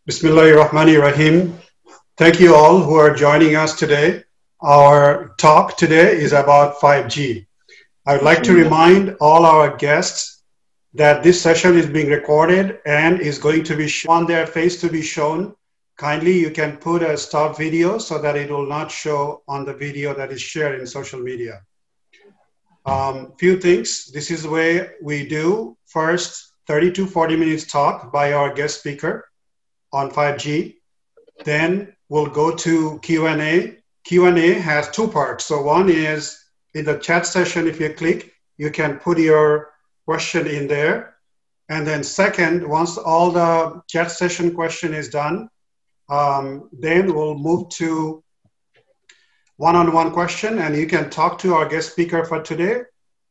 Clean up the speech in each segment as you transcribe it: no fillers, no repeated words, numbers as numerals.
Bismillahirrahmanirrahim. Thank you all who are joining us today. Our talk today is about 5G. I would like to remind all our guests that this session is being recorded and is going to be on their face to be shown. Kindly, you can put a stop video so that it will not show on the video that is shared in social media. Few things. This is the way we do. First, 30 to 40 minutes talk by our guest speaker on 5G. Then we'll go to Q&A. Q&A has two parts. So one is in the chat session, if you click, you can put your question in there. And then second, once all the chat session question is done, then we'll move to one-on-one question, and you can talk to our guest speaker for today,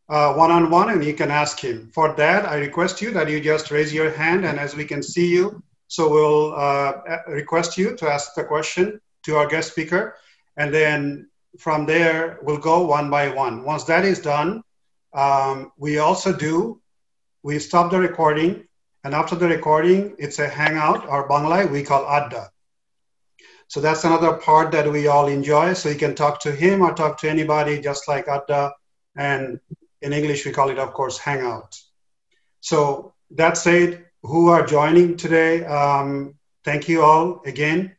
one-on-one, and you can ask him. For that, I request you that you just raise your hand, and as we can see you, so we'll request you to ask the question to our guest speaker, and then from there, we'll go one by one. Once that is done, we stop the recording, and after the recording, it's a hangout, or Bangla, we call Adda. So that's another part that we all enjoy. So you can talk to him or talk to anybody, just like Adda. And in English, we call it, of course, hangout. So that said, who are joining today, thank you all again.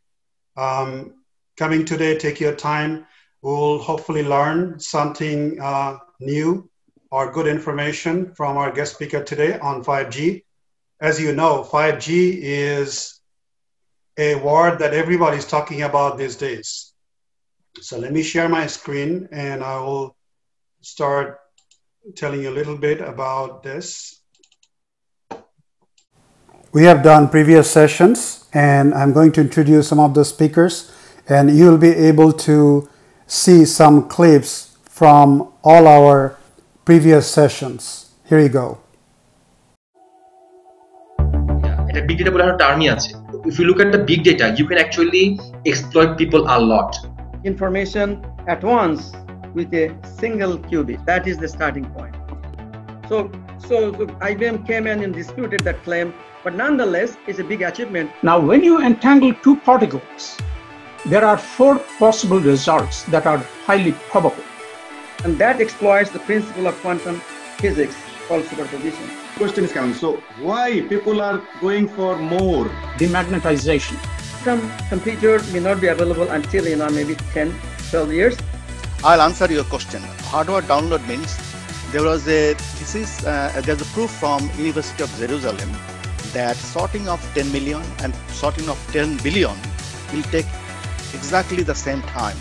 Coming today, take your time. We'll hopefully learn something new or good information from our guest speaker today on 5G. As you know, 5G is a word that everybody's talking about these days. So let me share my screen and I will start telling you a little bit about this. We have done previous sessions and I'm going to introduce some of the speakers, and you'll be able to see some clips from all our previous sessions. Here you go. Yeah, big data বলে একটা টার্মই আছে. If you look at the big data, you can actually exploit people a lot. Information at once with a single qubit. That is the starting point. So IBM came in and disputed that claim, but nonetheless, it's a big achievement. Now, when you entangle two particles, there are four possible results that are highly probable. And that exploits the principle of quantum physics called superposition. Question is coming. So why people are going for more? Demagnetization. Some computer may not be available until, maybe 10, 12 years. I'll answer your question. Hardware download means there was a thesis, there's a proof from University of Jerusalem that sorting of 10 million and sorting of 10 billion will take exactly the same time.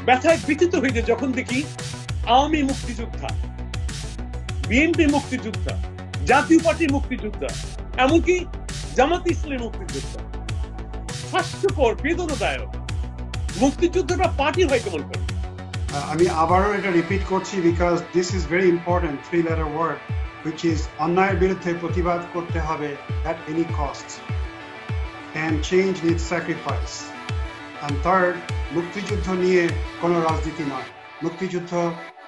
ব্যথায় বিচিত হয়ে যখন দেখি আওয়ামী মুক্তিযোদ্ধা, BNP মুক্তিযোদ্ধা, জাতীয় party মুক্তিযোদ্ধা, এমনকি জামাত ইসলামী মুক্তিযোদ্ধা, হাস্যকর, বেদনাদায়ক, মুক্তিযোদ্ধাটা পার্টি হয় কেমন করে? আমি আবারও এটা রিপিট করছি because this is very important three-letter word, which is অন্যায়ের বিরুদ্ধে প্রতিবাদ করতে হবে at any cost, and change needs sacrifice. And third, মুক্তিযুদ্ধ নিয়ে কোনো রাজনীতি নয়। মুক্তিযুদ্ধ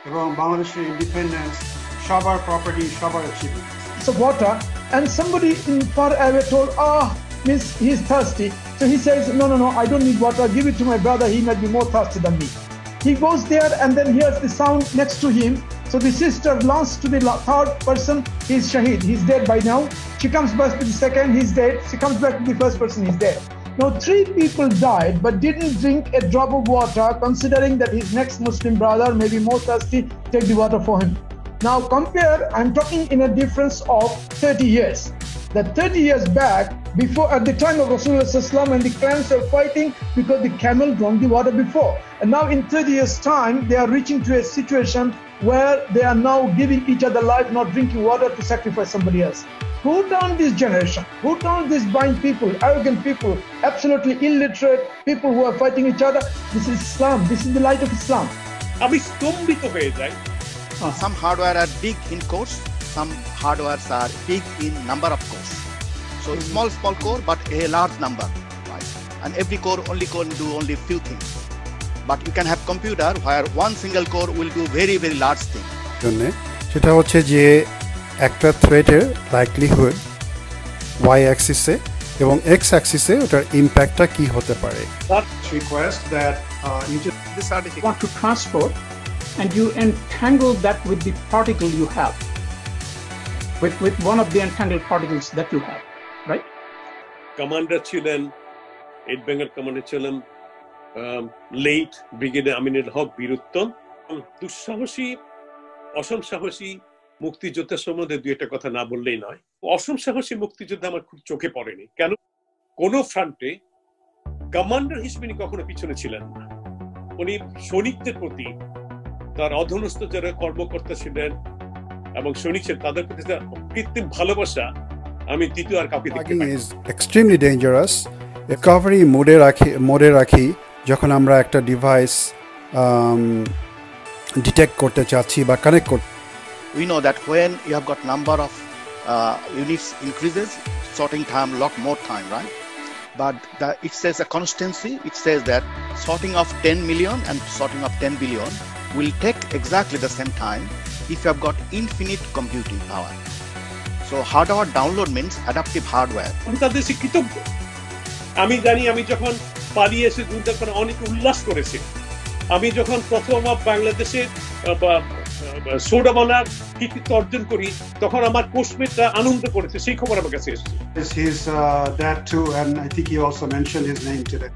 এবং বাংলাদেশের ইন্ডিপেন্ডেন্স সবার প্রপার্টি, সবার achievement. So water, and somebody in far away told, means he's thirsty. So he says, no, I don't need water. Give it to my brother. He might be more thirsty than me. He goes there and then hears the sound next to him. So the sister learns to the third person, he's Shahid. He's dead by now. She comes back to the second, he's dead. She comes back to the first person, he's dead. Now 3 people died but didn't drink a drop of water, considering that his next Muslim brother may be more thirsty, take the water for him. Now compare, I'm talking in a difference of 30 years. That 30 years back, before at the time of Rasulullah and the clans were fighting because the camel drank the water before. And now in 30 years time, they are reaching to a situation where they are now giving each other life, not drinking water to sacrifice somebody else. Who turned this generation? Who turned these blind people, arrogant people, absolutely illiterate people who are fighting each other? This is Islam. This is the light of Islam. আমি স্তম্ভিত হয়ে যাই। Some hardware are big in cores, some hardwares are big in number of cores. So small core, but a large number, right? And every core can do only few things. But you can have computer where one single core will do very, very large thing. সেটা হচ্ছে যে একটা থ্রেডের likelihood y অ্যাক্সিসে এবং x অ্যাক্সিসে ওটার ইম্প্যাক্টটা কি হতে পারে। Request that you just This certificate. Want to transport, and you entangle that with the particle you have, with one of the entangled particles that you have, right? Commander ছিলেন 8 Bengal commander ছিলেন late brigadier Aminul হক বীরুত্তম। দুঃসাহসী অসম সাহসী মুক্তিযোদ্ধা সম্বন্ধে দুই একটা কথা না বললেই নয়। অসম সাহসী মুক্তিযোদ্ধা আমার খুব চোখে পড়েনি, কেন কোন ফ্রন্টে কমান্ডার হিসেবে কখনো পিছনে ছিলেন না। উনি সৈনিকদের প্রতি তার অধীনস্থ যারা কর্মকর্তা ছিলেন এবং সৈনিক ছিলেন তাদের প্রতি তার কৃত্রিম ভালোবাসা আমি দ্বিতীয় আর কাউকে দেখতে পাই। is extremely dangerous. Recovery মোডে রাখি যখন আমরা একটা ডিভাইস ডিটেক্ট করতে চাচ্ছি বা কানেক্ট করতে। We know that when you have got number of units increases, sorting time lot more time, right? But it says a constancy. It says that sorting of 10 million and sorting of 10 billion will take exactly the same time if you have got infinite computing power. So hardware download means adaptive hardware. আমি তাদের কৃতজ্ঞ। আমি জানি আমি যখন পালিয়ে এসে যুদ্ধের পরে অনেক উল্লাস করেছি। আমি যখন প্রথম বাংলাদেশে সোডা বানার কৃতিত্ব অর্জন করি তখন আমার কোর্সমেটরা আনন্দ করেছে, সেই খবর আমার কাছে এসেছে। his dad too, and I think he also mentioned his name today.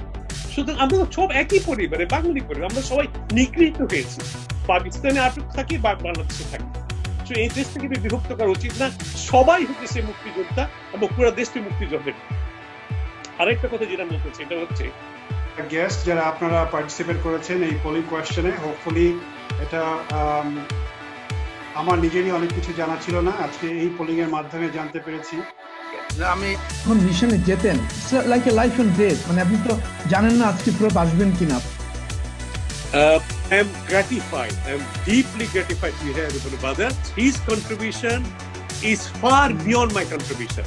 সুতরাং আমরা সব একই পরিবারে, বাঙালি পরিবার, আমরা সবাই নিগৃহীত হয়েছি। পাকিস্তানে আটক থাকি বা বাংলাদেশে থাকি। এই দেশ থেকে বিভক্ত করা উচিত না, সবাই হচ্ছে মুক্তিযোদ্ধা এবং পুরো দেশটি মুক্তিযোদ্ধা। আরেকটা কথা যেটা বলতে চাই, এটা হচ্ছে গেস্ট যারা আপনারা পার্টিসিপেট করেছেন এই পোলিং কোয়েশ্চেনে, হোপফুলি এটা আমার নিজেরই অনেক কিছু জানা ছিল না, আজকে এই পোলিং এর মাধ্যমে জানতে পেরেছি। আমি যখন মিশনে যেতেন like a life and death, মানে আপনি তো জানেন না আজকে ফেরত আসবেন কিনা। I am gratified. I am deeply gratified to hear everybody about that. His contribution is far beyond my contribution.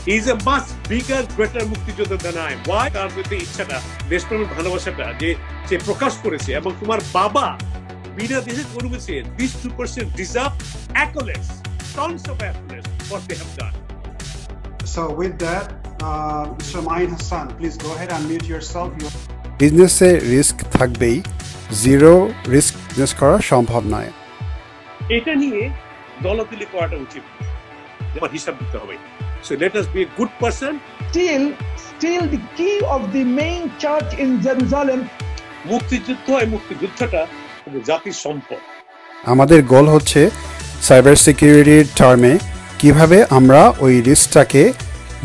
He is a much bigger, greater মুক্তিযোদ্ধা than I am. Why? তার প্রতি ইচ্ছাটা, দেশপ্রেমের ভালোবাসাটা যে প্রকাশ করেছে এবং তোমার বাবা বিনা দেশে করেছে, these two person deserve accolades, tons of accolades what they have done. So with that, Mr. Mahin Hassan, please go ahead and mute yourself. বিজনেসে রিস্ক থাকবেই, জিরো রিস্ক বিজনেস করা সম্ভব নয়। এটা নিয়ে দলাদলি করাটা উচিত, যেমন হিসাব দিতে হবে। So let us be a good person. Still the key of the main church in Jerusalem. মুক্তিযুদ্ধ এই মুক্তিযুদ্ধটা জাতির সম্পদ। আমাদের গোল হচ্ছে সাইবার সিকিউরিটির টার্মে কিভাবে আমরা ওই রিস্কটাকে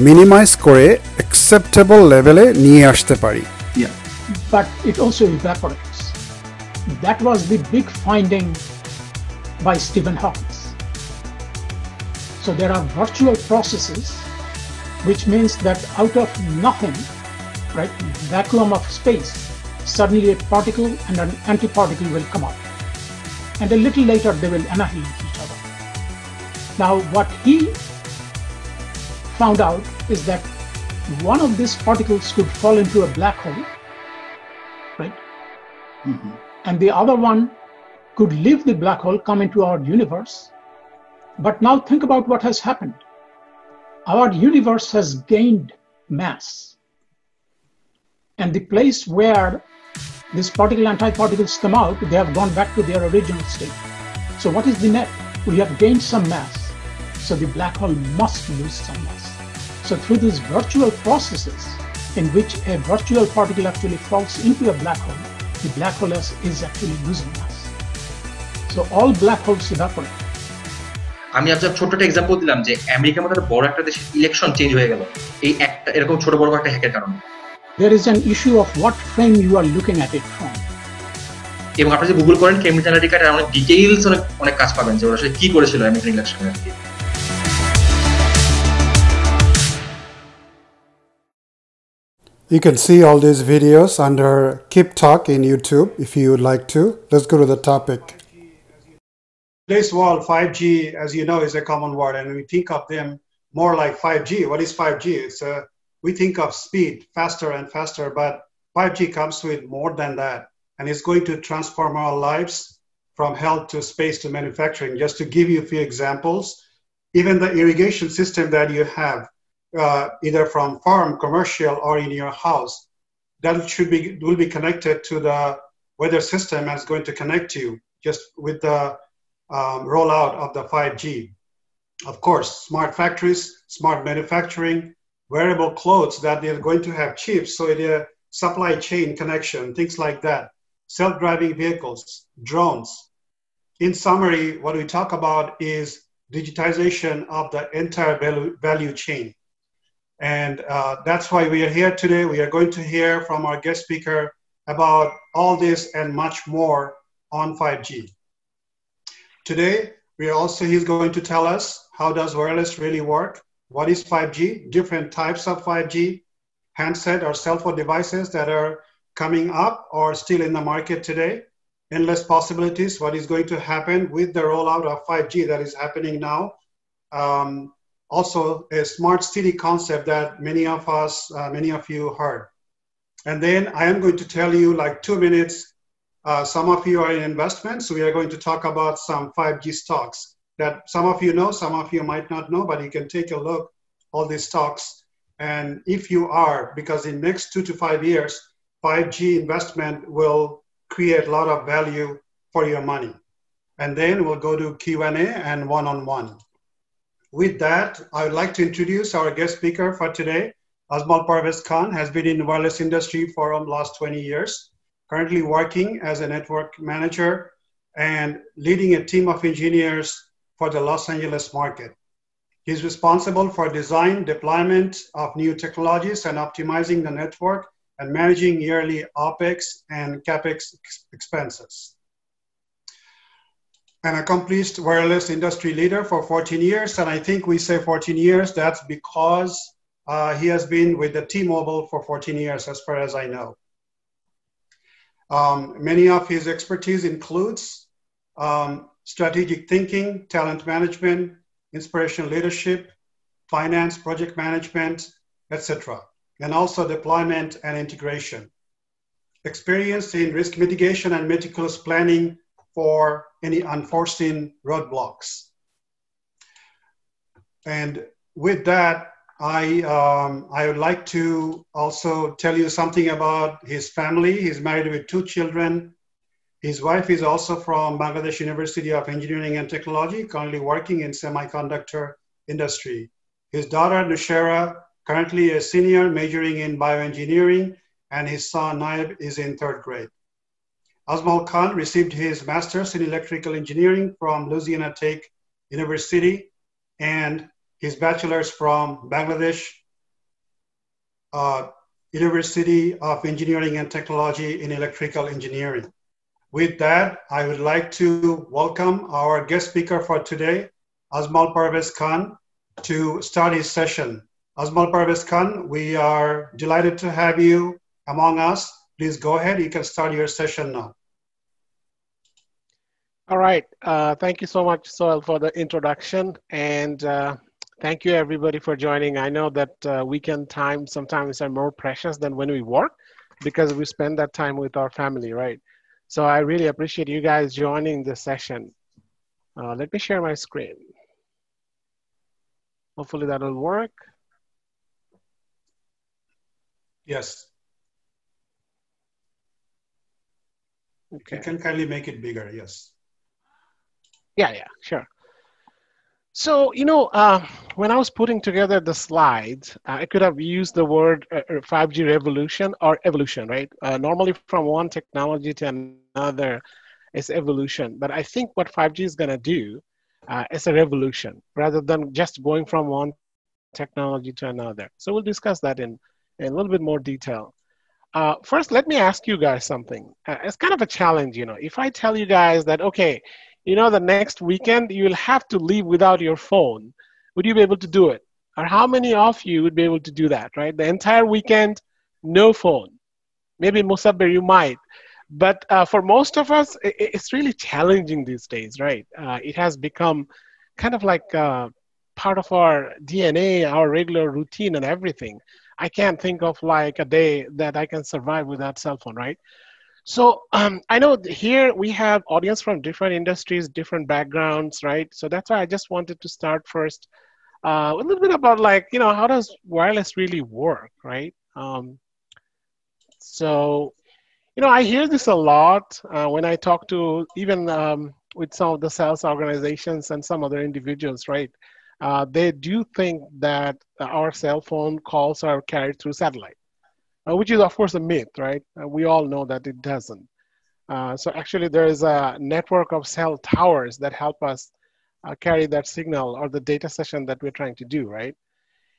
মিনিমাইজ করে অ্যাকসেপ্টেবল লেভেলে নিয়ে আসতে পারি। But it also evaporates. That was the big finding by Stephen Hawking. So there are virtual processes, which means that out of nothing, right, vacuum of space, suddenly a particle and an antiparticle will come out. And a little later they will annihilate each other. Now what he found out is that one of these particles could fall into a black hole, right? Mm-hmm. And the other one could leave the black hole, come into our universe. But now think about what has happened. Our universe has gained mass. And the place where this particle antiparticles come out, they have gone back to their original state. So what is the net? We have gained some mass. So the black hole must lose some mass. So through these virtual processes in which a virtual particle actually falls into a black hole, the black hole is actually losing mass. So all black holes evaporate. আমি আপনার ছোট একটা example দিলাম যে আমেরিকার মতো বড় একটা দেশের ইলেকশন চেঞ্জ হয়ে গেল এই একটা এরকম ছোট বড় একটা হ্যাকের কারণে। There is an issue of what frame you are looking at it from. এবং আপনি যদি গুগল করেন কেমব্রিজ অ্যানালিটিকার অনেক ডিটেইলস অনেক কাজ পাবেন যে ওরা আসলে কি করেছিল আমেরিকান ইলেকশনে। You can see all these videos under Keep Talk in YouTube if you would like to. Let's go to the topic. Today's world, 5G, as you know, is a common word, and we think of them more like 5G. What is 5G? We think of speed, faster and faster, but 5G comes with more than that, and it's going to transform our lives from health to space to manufacturing. Just to give you a few examples, even the irrigation system that you have, either from farm, commercial, or in your house, that will be connected to the weather system and is going to connect you just with the rollout of the 5G. Of course, smart factories, smart manufacturing, wearable clothes that they're going to have chips, so the supply chain connection, things like that. Self-driving vehicles, drones. In summary, what we talk about is digitization of the entire value chain. And that's why we are here today. We are going to hear from our guest speaker about all this and much more on 5G. Today, he's going to tell us how does wireless really work, what is 5G, different types of 5G, handset or cell phone devices that are coming up or still in the market today, endless possibilities, what is going to happen with the rollout of 5G that is happening now. Also a smart city concept that many of you heard. And then I am going to tell you like 2 minutes, some of you are in investments, so we are going to talk about some 5G stocks that some of you know, some of you might not know, but you can take a look, all these stocks. And if you are, because in next 2 to 5 years, 5G investment will create a lot of value for your money. And then we'll go to Q&A and one-on-one. With that, I would like to introduce our guest speaker for today. Azmal Khan has been in the wireless industry for the last 20 years, currently working as a network manager and leading a team of engineers for the Los Angeles market. He's responsible for design, deployment of new technologies and optimizing the network and managing yearly OPEX and CAPEX expenses. An accomplished wireless industry leader for 14 years. And I think we say 14 years, that's because he has been with the T-Mobile for 14 years, as far as I know. Many of his expertise includes strategic thinking, talent management, inspirational leadership, finance, project management, etc. And also deployment and integration. Experience in risk mitigation and meticulous planning for any unforeseen roadblocks. And with that, I would like to also tell you something about his family. He's married with 2 children. His wife is also from Bangladesh University of Engineering and Technology, currently working in semiconductor industry. His daughter, Nushera, currently a senior majoring in bioengineering, and his son, Naib, is in 3rd grade. Azmal Khan received his master's in electrical engineering from Louisiana Tech University and his bachelor's from Bangladesh University of Engineering and Technology in electrical engineering. With that, I would like to welcome our guest speaker for today, Azmal Khan, to start his session. Azmal Khan, we are delighted to have you among us. Please go ahead. You can start your session now. All right. Thank you so much, Soel, for the introduction. And thank you, everybody, for joining. I know that weekend time sometimes are more precious than when we work because we spend that time with our family, right? So I really appreciate you guys joining this session. Let me share my screen. Hopefully that'll work. Yes. Okay. You can kindly make it bigger, yes. Yeah, sure. So, when I was putting together the slides, I could have used the word 5G revolution or evolution, right? Normally from one technology to another is evolution. But I think what 5G is going to do is a revolution rather than just going from one technology to another. So we'll discuss that in a little bit more detail. First, let me ask you guys something. It's kind of a challenge, If I tell you guys that, okay, the next weekend you'll have to leave without your phone, would you be able to do it? Or how many of you would be able to do that, right? The entire weekend, no phone. Maybe Musabir, you might. But for most of us, it's really challenging these days, right? It has become kind of like part of our DNA, our regular routine and everything. I can't think of like a day that I can survive without cell phone, right? So I know here we have audience from different industries, different backgrounds, right? So that's why I just wanted to start first A little bit about like, how does wireless really work, right? So, I hear this a lot when I talk to even with some of the sales organizations and some other individuals, right? They do think that our cell phone calls are carried through satellite, which is of course a myth, right? We all know that it doesn't. So actually there is a network of cell towers that help us carry that signal or the data session that we're trying to do, right?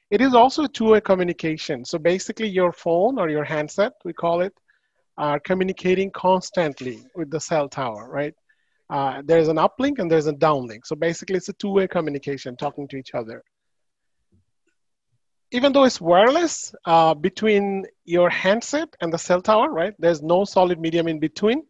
It is also a two-way communication. So basically your phone or your handset, we call it, are communicating constantly with the cell tower, right? There's an uplink and there's a downlink. So basically it's a two-way communication talking to each other. Even though it's wireless between your handset and the cell tower, right? There's no solid medium in between.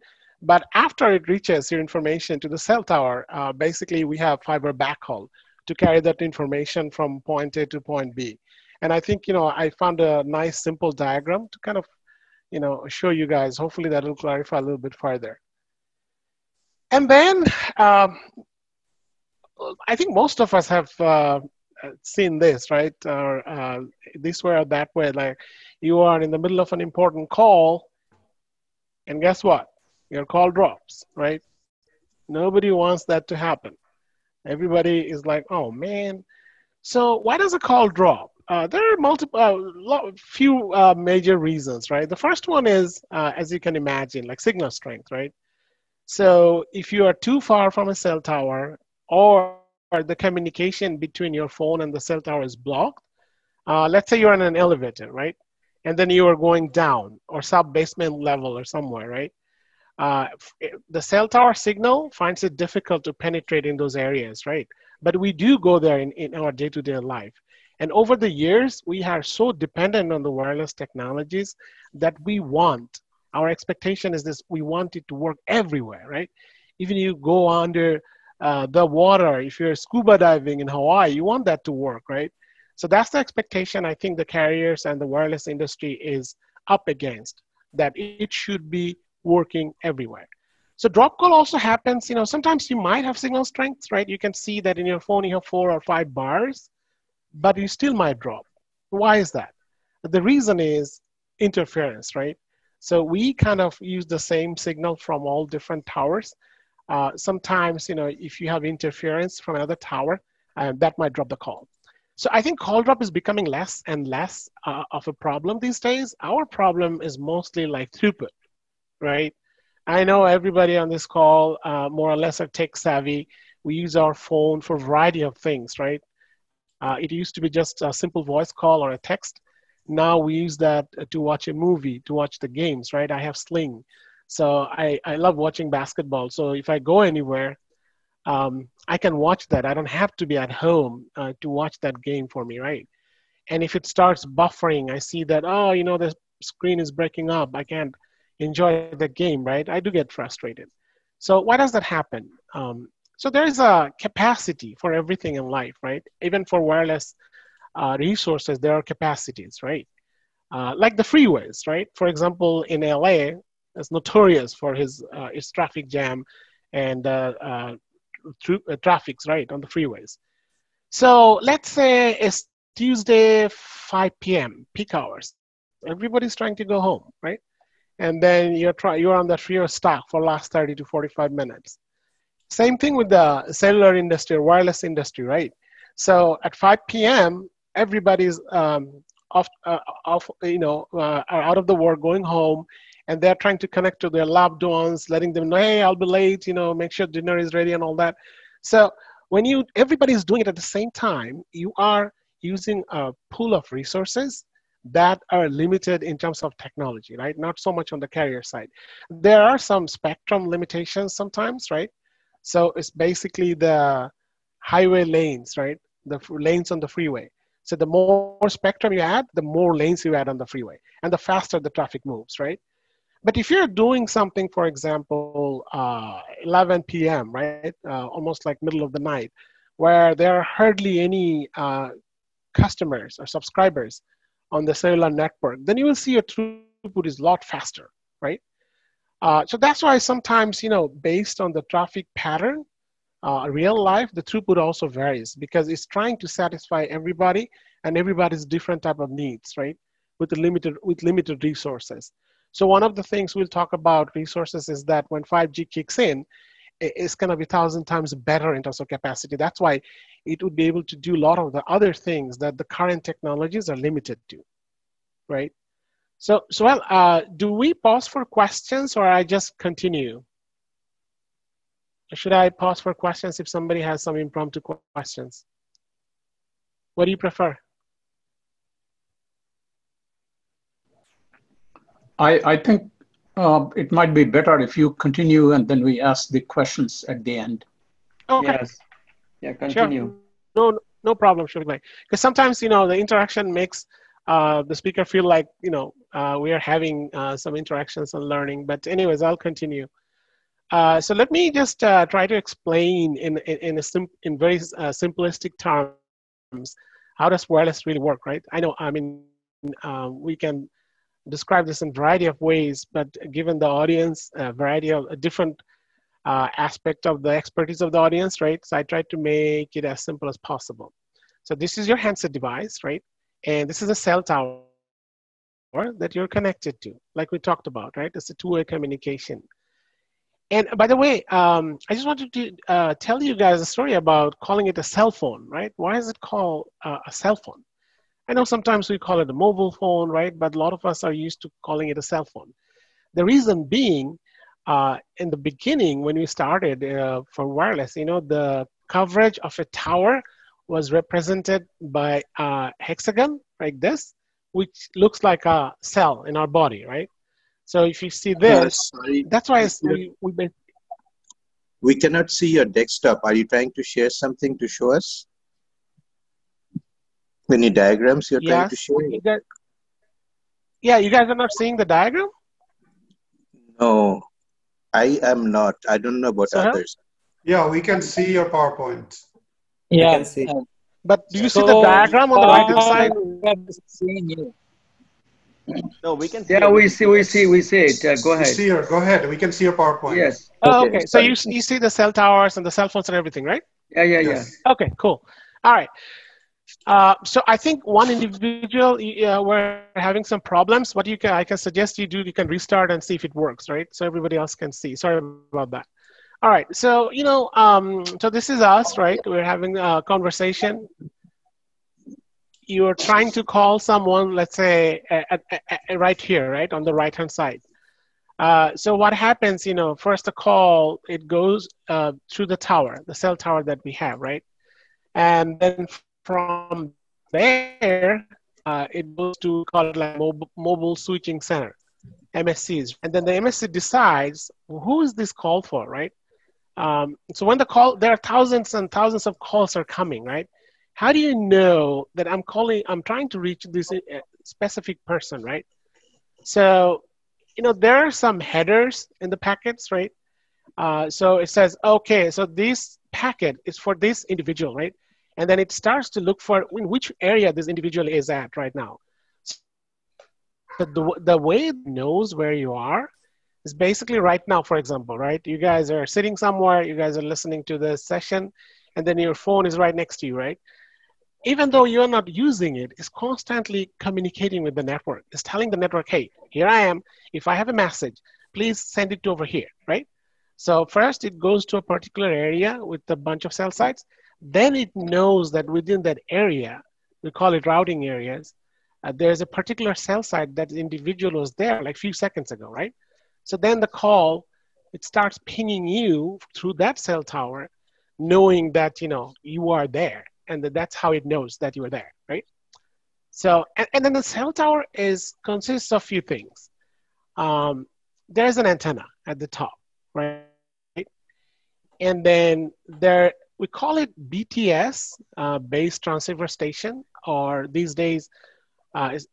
But after it reaches your information to the cell tower, basically we have fiber backhaul to carry that information from point A to point B. And I think, I found a nice simple diagram to kind of, show you guys. Hopefully that will clarify a little bit further. And then I think most of us have seen this, right? Or this way or that way, like you are in the middle of an important call and guess what? Your call drops, right? Nobody wants that to happen. Everybody is like, oh man. So why does a call drop? There are few major reasons, right? The first one is, as you can imagine, like signal strength, right? So if you are too far from a cell tower or the communication between your phone and the cell tower is blocked, let's say you're in an elevator, right? And then you are going down or sub-basement level or somewhere, right? The cell tower signal finds it difficult to penetrate in those areas, right? But we do go there in our day-to-day life. And over the years, we are so dependent on the wireless technologies that our expectation is this, we want it to work everywhere, right? Even you go under the water, if you're scuba diving in Hawaii, you want that to work, right? So that's the expectation I think the carriers and the wireless industry is up against, that it should be working everywhere. So drop call also happens, sometimes you might have signal strength, right? You can see that in your phone you have 4 or 5 bars, but you still might drop. Why is that? The reason is interference, right? So we kind of use the same signal from all different towers. Sometimes, if you have interference from another tower, that might drop the call. So I think call drop is becoming less and less of a problem these days. Our problem is mostly like throughput, right? I know everybody on this call more or less are tech savvy. We use our phone for a variety of things, right? It used to be just a simple voice call or a text. Now we use that to watch a movie, to watch the games, right? I have Sling. So I love watching basketball. So if I go anywhere, I can watch that. I don't have to be at home to watch that game for me, right? And if it starts buffering, I see that, the screen is breaking up. I can't enjoy the game, right? I do get frustrated. So why does that happen? So there is a capacity for everything in life, right? Even for wireless resources, there are capacities, right? Like the freeways, right? For example, in LA, it's notorious for its traffic jam and traffics, right, on the freeways. So let's say it's Tuesday, 5 p.m., peak hours. Everybody's trying to go home, right? And then you're on that freeway stuck for the last 30 to 45 minutes. Same thing with the cellular industry or wireless industry, right? So at 5 p.m., everybody's are out of the work, going home, and they're trying to connect to their loved ones, letting them know, hey, I'll be late, make sure dinner is ready and all that. So when everybody's doing it at the same time, you are using a pool of resources that are limited in terms of technology, right? Not so much on the carrier side. There are some spectrum limitations sometimes, right? So it's basically the highway lanes, right? The lanes on the freeway. So the more spectrum you add, the more lanes you add on the freeway, and the faster the traffic moves, right? But if you're doing something, for example, 11 p.m., right? Almost like middle of the night, where there are hardly any customers or subscribers on the cellular network, then you will see your throughput is a lot faster, right? So that's why sometimes, based on the traffic pattern, real life, the throughput also varies because it's trying to satisfy everybody and everybody's different type of needs, right? With limited resources. So one of the things we'll talk about resources is that when 5G kicks in, it's going to be 1,000 times better in terms of capacity. That's why it would be able to do a lot of the other things that the current technologies are limited to, right? So well, do we pause for questions or I just continue? Should I pause for questions if somebody has some impromptu questions? What do you prefer? I think it might be better if you continue and then we ask the questions at the end. Okay. Yes. Yeah, continue. Sure. No problem, Shulbhai. Because sometimes, the interaction makes the speaker feel like, we are having some interactions and learning. But anyways, I'll continue. So let me just try to explain in very simplistic terms, how does wireless really work, right? We can describe this in a variety of ways, but given the audience, a variety of different aspect of the expertise of the audience, right? So I tried to make it as simple as possible. So this is your handset device, right? And this is a cell tower that you're connected to, like we talked about, right? It's a two-way communication. And by the way, I just wanted to tell you guys a story about calling it a cell phone, right? Why is it called a cell phone? I know sometimes we call it a mobile phone, right? But a lot of us are used to calling it a cell phone. The reason being, in the beginning, when we started for wireless, the coverage of a tower was represented by a hexagon like this, which looks like a cell in our body, right? So if you see this, sorry, that's why we cannot see your desktop. Are you trying to share something to show us? Any diagrams you're trying to share? You guys are not seeing the diagram? No, I am not. I don't know about others. Yeah, we can see your PowerPoint. Yeah, I can see. But do you see the diagram on the right-hand side? Seeing you. No, we can see. Yeah, we see it. Go ahead. Go ahead. We can see your PowerPoint. Yes. Oh, okay. So you see the cell towers and the cell phones and everything, right? Yeah. Okay, cool. All right. So I think one individual, we're having some problems. What I can suggest you do, you can restart and see if it works, right? So everybody else can see. Sorry about that. All right. So, so this is us, right? We're having a conversation. You're trying to call someone, let's say, right here, right, on the right-hand side. So what happens, first the call, it goes through the tower, the cell tower that we have, right? And then from there, it goes to, call it like mobile switching center, MSCs. And then the MSC decides, who is this call for, right? So when there are thousands and thousands of calls are coming, right? How do you know that I'm trying to reach this specific person, right? So, there are some headers in the packets, right? So it says, okay, so this packet is for this individual, right? And then it starts to look for in which area this individual is at right now. So the way it knows where you are is basically right now, for example, right? You guys are sitting somewhere, you guys are listening to the session, and then your phone is right next to you, right? Even though you're not using it, it's constantly communicating with the network. It's telling the network, hey, here I am. If I have a message, please send it over here, right? So first it goes to a particular area with a bunch of cell sites. Then it knows that within that area, we call it routing areas, there's a particular cell site that the individual was there like a few seconds ago, right? So then the call, it starts pinging you through that cell tower, knowing that, you are there. And that's how it knows that you are there, right? So, and then the cell tower consists of a few things. There's an antenna at the top, right? And then we call it BTS, base transceiver station, or these days,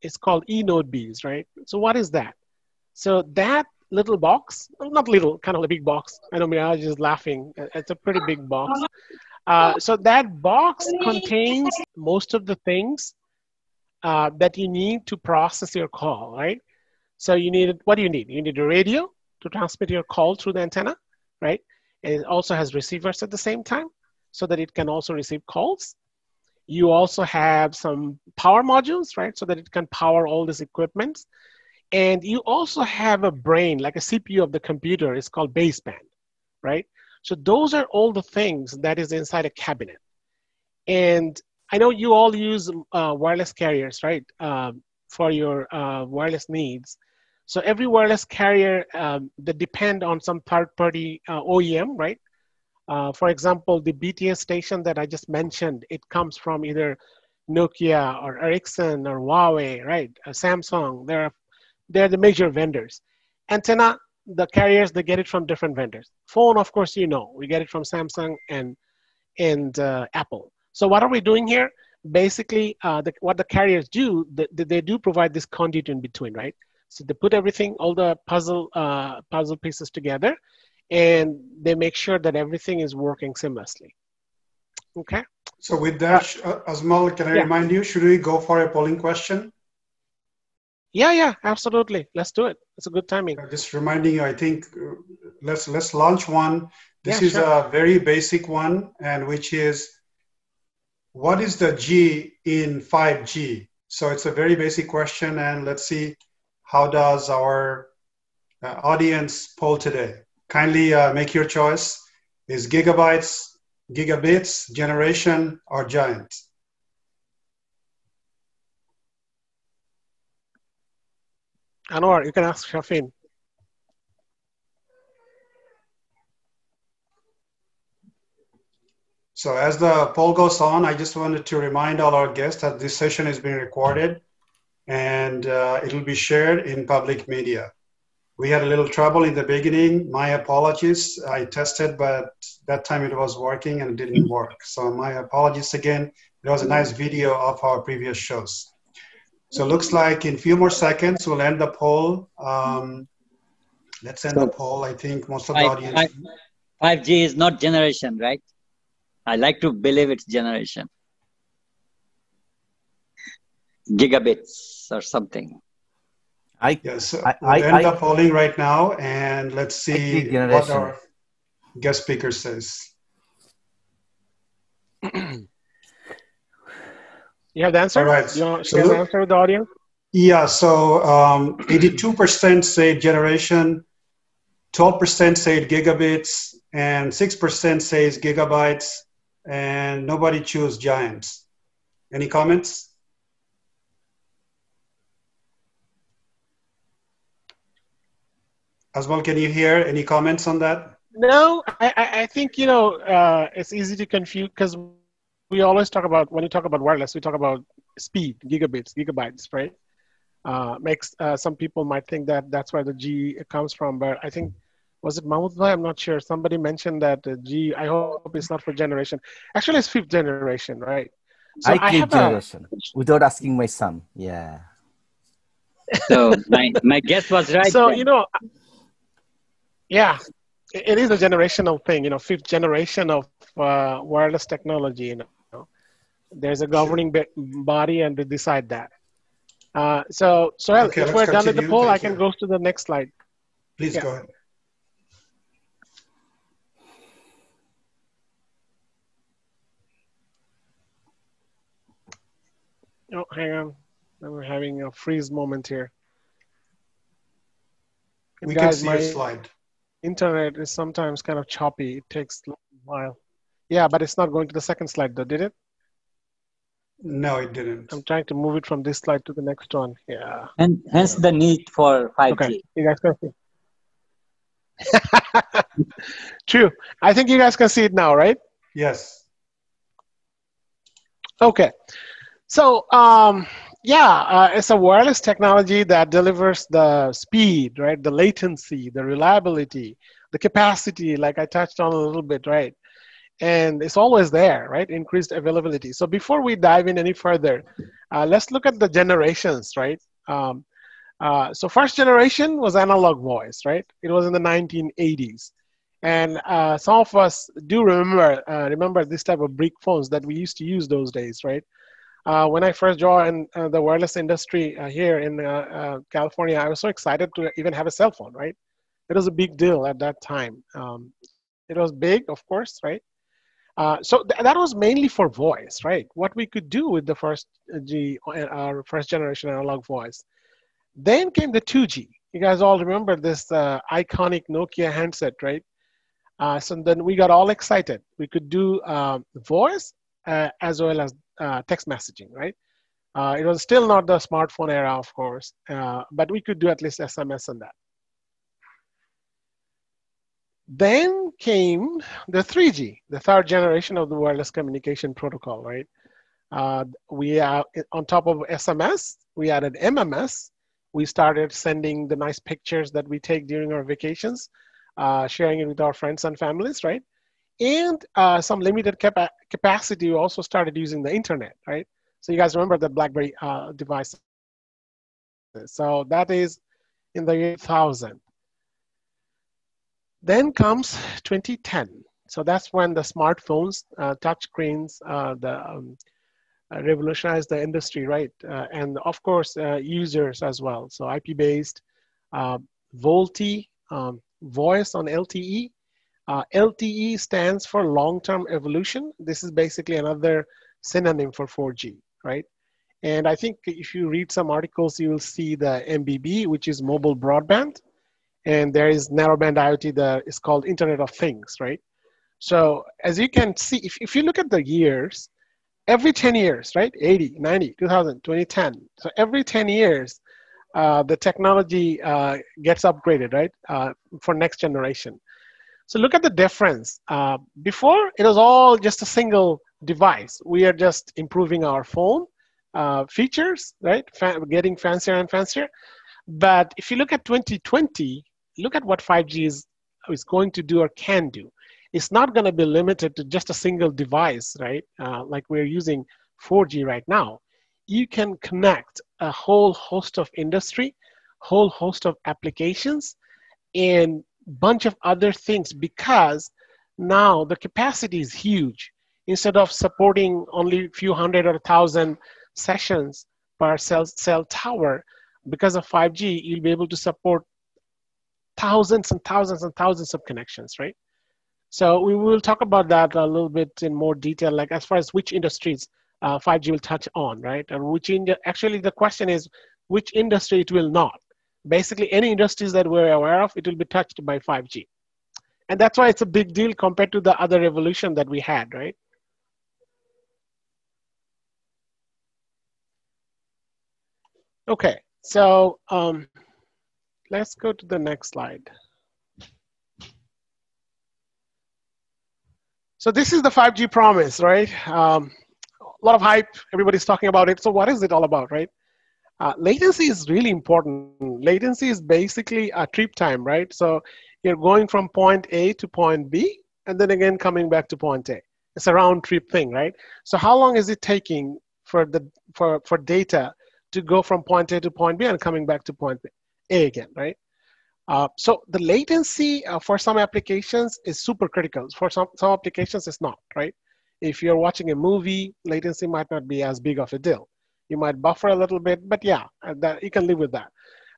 it's called E-node Bs, right? So what is that? So that little box, well, not little, kind of a big box. I know I was just laughing. It's a pretty big box. So that box contains most of the things that you need to process your call, right? So what do you need? You need a radio to transmit your call through the antenna, right? It also has receivers at the same time so that it can also receive calls. You also have some power modules, right? So that it can power all this equipment. And you also have a brain, like a CPU of the computer. It's called baseband, right? So those are all the things that is inside a cabinet. And I know you all use wireless carriers, right? For your wireless needs. So every wireless carrier that depend on some third-party OEM, right? For example, the BTS station that I just mentioned, it comes from either Nokia or Ericsson or Huawei, right? Samsung, they're the major vendors. Antenna, the carriers, they get it from different vendors. Phone, of course, you know, we get it from Samsung and Apple. So what are we doing here? Basically, what the carriers do, they do provide this conduit in between, right? So they put everything, all the puzzle pieces together, and they make sure that everything is working seamlessly. Okay. So with that, Azmal, can I remind you, should we go for a polling question? Yeah, absolutely. Let's do it. It's a good timing. Just reminding you, I think let's launch one. This is a very basic one, and which is, what is the G in 5G? So it's a very basic question, and let's see how does our audience poll today. Kindly make your choice. Is gigabytes, gigabits, generation, or giant? Anwar, you can ask Shafin. So as the poll goes on, I just wanted to remind all our guests that this session is being recorded and it will be shared in public media. We had a little trouble in the beginning. My apologies. I tested, but that time it was working and it didn't work. So my apologies again. There was a nice video of our previous shows. So it looks like in a few more seconds, we'll end the poll. Let's end the poll. I think most of the audience. 5G is not generation, right? I like to believe it's generation. Gigabits or something. Yes, we'll end the polling right now, and let's see what our guest speaker says. You have the answer? All right. You want to share the answer with the audience? Yeah, so 82% say generation, 12% say gigabits, and 6% says gigabytes, and nobody choose giants. Any comments? Azmal, can you hear any comments on that? No, I think, you know, it's easy to confuse because we always talk about, when you talk about wireless, we talk about speed, gigabits, gigabytes, right? Makes some people might think that that's where the G comes from, but I think, was it Mahmoud Bhai? I'm not sure. Somebody mentioned that the G, I hope it's not for generation. Actually, it's 5th generation, right? So I have generation without asking my son. Yeah. So my guess was right. So, you know, yeah, it is a generational thing, you know, 5th generation of wireless technology, you know. There's a governing body and they decide that. So okay, if we're done with the poll, I can go to the next slide. Please go ahead. Oh, hang on. We're having a freeze moment here. We can see a slide. Internet is sometimes kind of choppy. It takes a while. Yeah, but it's not going to the second slide though, did it? No, it didn't. I'm trying to move it from this slide to the next one. Yeah. And hence the need for 5G. Okay, you guys can see. True. I think you guys can see it now, right? Yes. Okay. So, it's a wireless technology that delivers the speed, right? The latency, the reliability, the capacity, like I touched on a little bit, right? And it's always there, right? Increased availability. So before we dive in any further, let's look at the generations, right? So first generation was analog voice, right? It was in the 1980s. And some of us do remember this type of brick phones that we used to use those days, right? When I first joined the wireless industry here in California, I was so excited to even have a cell phone, right? It was a big deal at that time. It was big, of course, right? So that was mainly for voice, right? What we could do with the first our first generation analog voice. Then came the 2G. You guys all remember this iconic Nokia handset, right? So then we got all excited. We could do voice as well as text messaging, right? It was still not the smartphone era, of course, but we could do at least SMS on that. Then came the 3G, the third generation of the wireless communication protocol, right? We on top of SMS, we added MMS. We started sending the nice pictures that we take during our vacations, sharing it with our friends and families, right? And some limited capacity, we also started using the internet, right? So you guys remember the BlackBerry device. So that is in the year 2000. Then comes 2010. So that's when the smartphones, touch screens, revolutionized the industry, right? And of course, users as well. So IP-based, VoLTE, voice on LTE. LTE stands for long-term evolution. This is basically another synonym for 4G, right? And I think if you read some articles, you will see the MBB, which is mobile broadband. And there is narrowband IoT that is called Internet of Things, right? So as you can see, if you look at the years, every 10 years, right? 80, 90, 2000, 2010. So every 10 years, the technology gets upgraded, right? For next generation. So look at the difference. Before, it was all just a single device. We are just improving our phone features, right? Getting fancier and fancier. But if you look at 2020, look at what 5G is going to do or can do. It's not going to be limited to just a single device, right? Like we're using 4G right now. You can connect a whole host of industry, whole host of applications, and bunch of other things, because now the capacity is huge. Instead of supporting only a few hundred or 1,000 sessions per cell tower, because of 5G, you'll be able to support thousands and thousands and thousands of connections, right? So we will talk about that a little bit in more detail, like as far as which industries 5G will touch on, right? And actually the question is, which industry it will not. Basically, any industries that we're aware of, it will be touched by 5G. And that's why it's a big deal compared to the other revolution that we had, right? Okay, so let's go to the next slide. So this is the 5G promise, right? A lot of hype, everybody's talking about it. So what is it all about, right? Latency is really important. Latency is basically a trip time, right? So you're going from point A to point B, and then again coming back to point A. It's a round trip thing, right? So how long is it taking for data to go from point A to point B and coming back to point A again, right? So the latency for some applications is super critical. For some applications, it's not, right? If you're watching a movie, latency might not be as big of a deal. You might buffer a little bit, but yeah, you can live with that.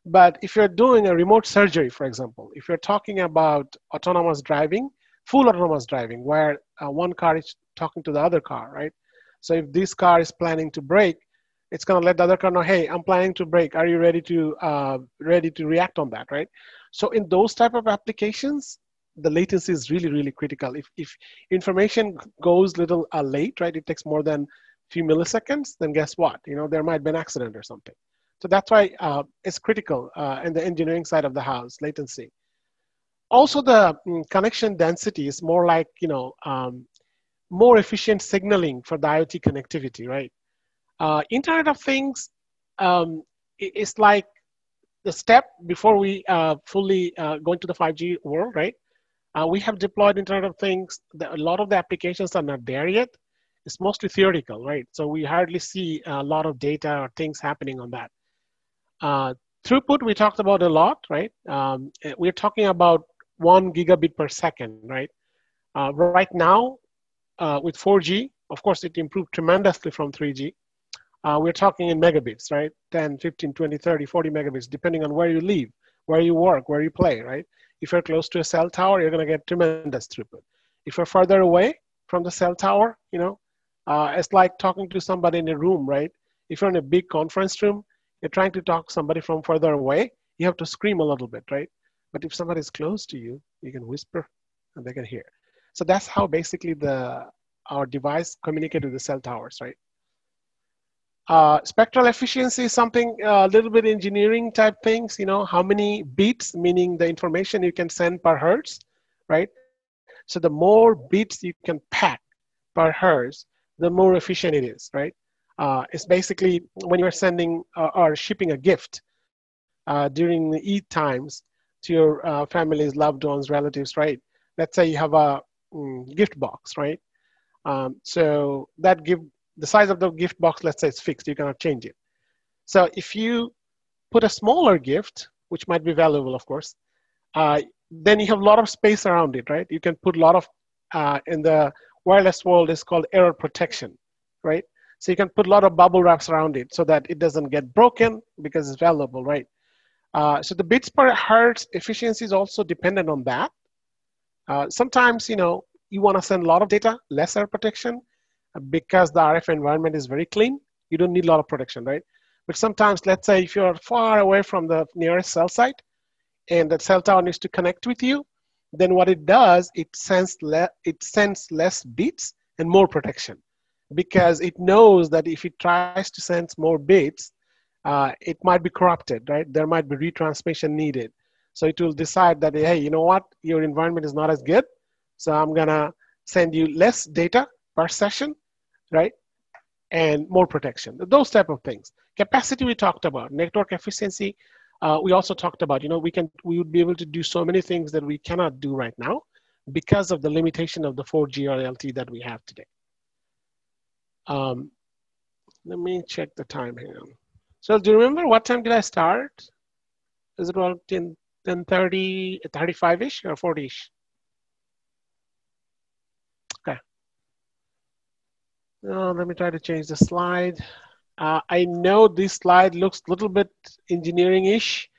But if you're doing a remote surgery, for example, if you're talking about autonomous driving, full autonomous driving, where one car is talking to the other car, right? So if this car is planning to brake, it's going to let the other car know, hey, I'm planning to brake. Are you ready to react on that, right? So in those type of applications, the latency is really, really critical. If information goes little late, right, it takes more than a few milliseconds, then guess what? You know, there might be an accident or something. So that's why it's critical in the engineering side of the house, latency. Also, the connection density is more like, you know, more efficient signaling for the IoT connectivity, right? Internet of Things is like the step before we fully go into the 5G world, right? We have deployed Internet of Things. A lot of the applications are not there yet. It's mostly theoretical, right? So we hardly see a lot of data or things happening on that. Throughput, we talked about a lot, right? We're talking about 1 gigabit per second, right? Right now, with 4G, of course, it improved tremendously from 3G. We're talking in megabits, right? 10, 15, 20, 30, 40 megabits, depending on where you live, where you work, where you play, right? If you're close to a cell tower, you're going to get tremendous throughput. If you're further away from the cell tower, it's like talking to somebody in a room, right? If you're in a big conference room, you're trying to talk to somebody from further away, you have to scream a little bit, right? But if somebody's close to you, you can whisper and they can hear. So that's how basically our device communicates with the cell towers, right? Spectral efficiency is something a little bit engineering type things, how many bits, meaning the information you can send per hertz, right? So the more bits you can pack per hertz, the more efficient it is, right? It's basically when you're sending or shipping a gift during the Eid times to your families, loved ones, relatives, right? Let's say you have a gift box, right? So that the size of the gift box, let's say it's fixed, you cannot change it. So if you put a smaller gift, which might be valuable, of course, then you have a lot of space around it, right? You can put a lot of, in the wireless world, it's called error protection, right? So you can put a lot of bubble wraps around it so that it doesn't get broken because it's valuable, right? So the bits per hertz efficiency is also dependent on that. Sometimes, you want to send a lot of data, less error protection, because the RF environment is very clean. You don't need a lot of protection, right? But sometimes, let's say if you're far away from the nearest cell site and the cell tower needs to connect with you, then what it does, it sends less bits and more protection, because it knows that if it tries to send more bits, it might be corrupted, right? There might be retransmission needed. So it will decide that, hey, you know what? Your environment is not as good, so I'm gonna send you less data per session, right? And more protection, those type of things. Capacity we talked about, network efficiency, we also talked about, we would be able to do so many things that we cannot do right now because of the limitation of the 4G or LTE that we have today. Let me check the time here. So do you remember what time did I start? Is it around 10:30, 35-ish or 40-ish? Okay. Let me try to change the slide. I know this slide looks a little bit engineering-ish,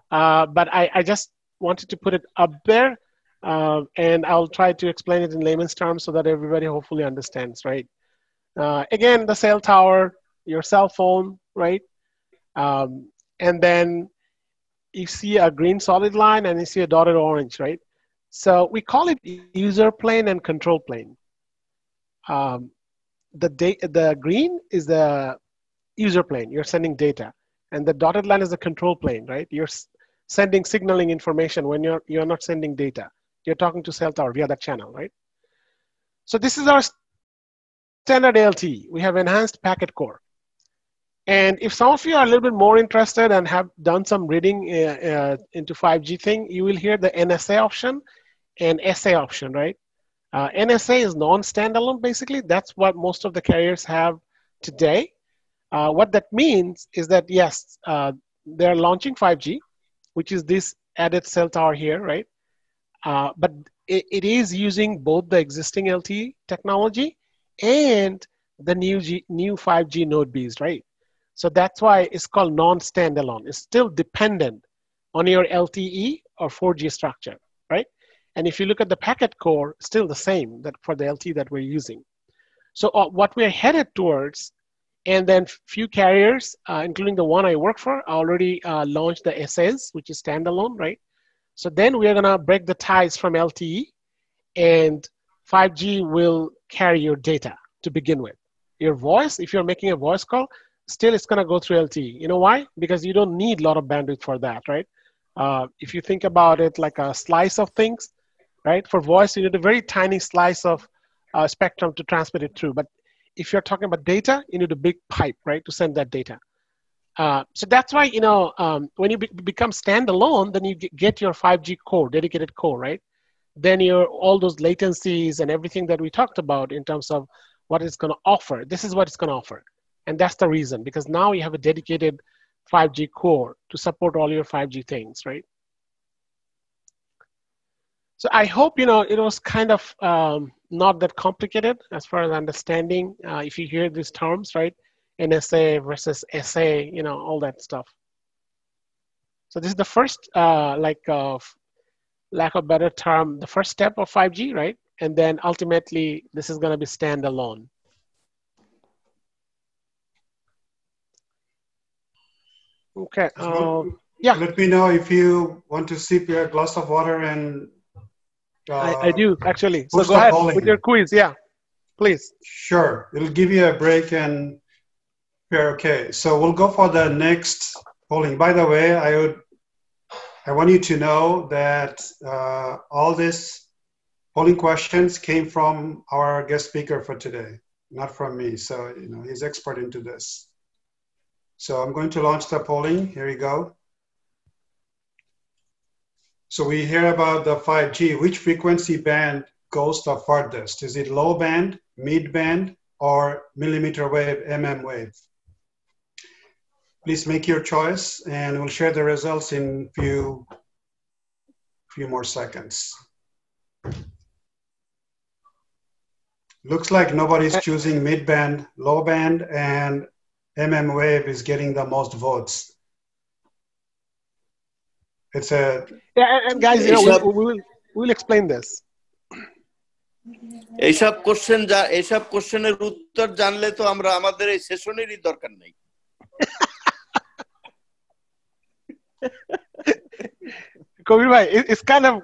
but I just wanted to put it up there, and I'll try to explain it in layman's terms so that everybody hopefully understands, right? Again, the cell tower, your cell phone, right? And then you see a green solid line and you see a dotted orange, right? So we call it user plane and control plane. The green is the user plane, you're sending data. And the dotted line is the control plane, right? You're sending signaling information when you're not sending data. You're talking to cell tower via that channel, right? So this is our standard LTE. We have enhanced packet core. And if some of you are a little bit more interested and have done some reading into 5G thing, you will hear the NSA option and SA option, right? NSA is non-standalone, basically. That's what most of the carriers have today. What that means is that, yes, they're launching 5G, which is this added cell tower here, right? But it is using both the existing LTE technology and the new 5G Node Bs, right? So that's why it's called non-standalone. It's still dependent on your LTE or 4G structure, right? And if you look at the packet core, still the same that for the LTE that we're using. So what we're headed towards, and then few carriers, including the one I work for, already launched the SAS, which is standalone, right? So then we're gonna break the ties from LTE, and 5G will carry your data to begin with. Your voice, if you're making a voice call, still it's gonna go through LTE. You know why? Because you don't need a lot of bandwidth for that, right? If you think about it like a slice of things, right? For voice, you need a very tiny slice of spectrum to transmit it through. But if you're talking about data, you need a big pipe, right, to send that data. So that's why, when you become standalone, then you get your 5G core, dedicated core, right? Then all those latencies and everything that we talked about in terms of what it's gonna offer, this is what it's gonna offer. And that's the reason, because now you have a dedicated 5G core to support all your 5G things, right? So I hope, it was kind of not that complicated as far as understanding, if you hear these terms, right? NSA versus SA, all that stuff. So this is the first lack of better term, the first step of 5G, right? And then ultimately, this is going to be standalone. Okay. Yeah. Let me know if you want to sip your glass of water and. I do actually. So go ahead with your quiz. Yeah, please. Sure. It'll give you a break and we're okay. So we'll go for the next polling. By the way, I want you to know that all these polling questions came from our guest speaker for today, not from me. So, you know, he's expert into this. So I'm going to launch the polling. Here we go. So we hear about the 5G. Which frequency band goes the farthest? Is it low band, mid band, or millimeter wave, mm wave? Please make your choice, and we'll share the results in few more seconds. Looks like nobody's choosing mid band, low band, and mm wave is getting the most votes. It's a and guys, you know, we'll explain this. এইসব কোশ্চেনের উত্তর জানলে তো আমরা আমাদের এই সেশনেরই দরকার নেই। Kabir bhai, it's kind of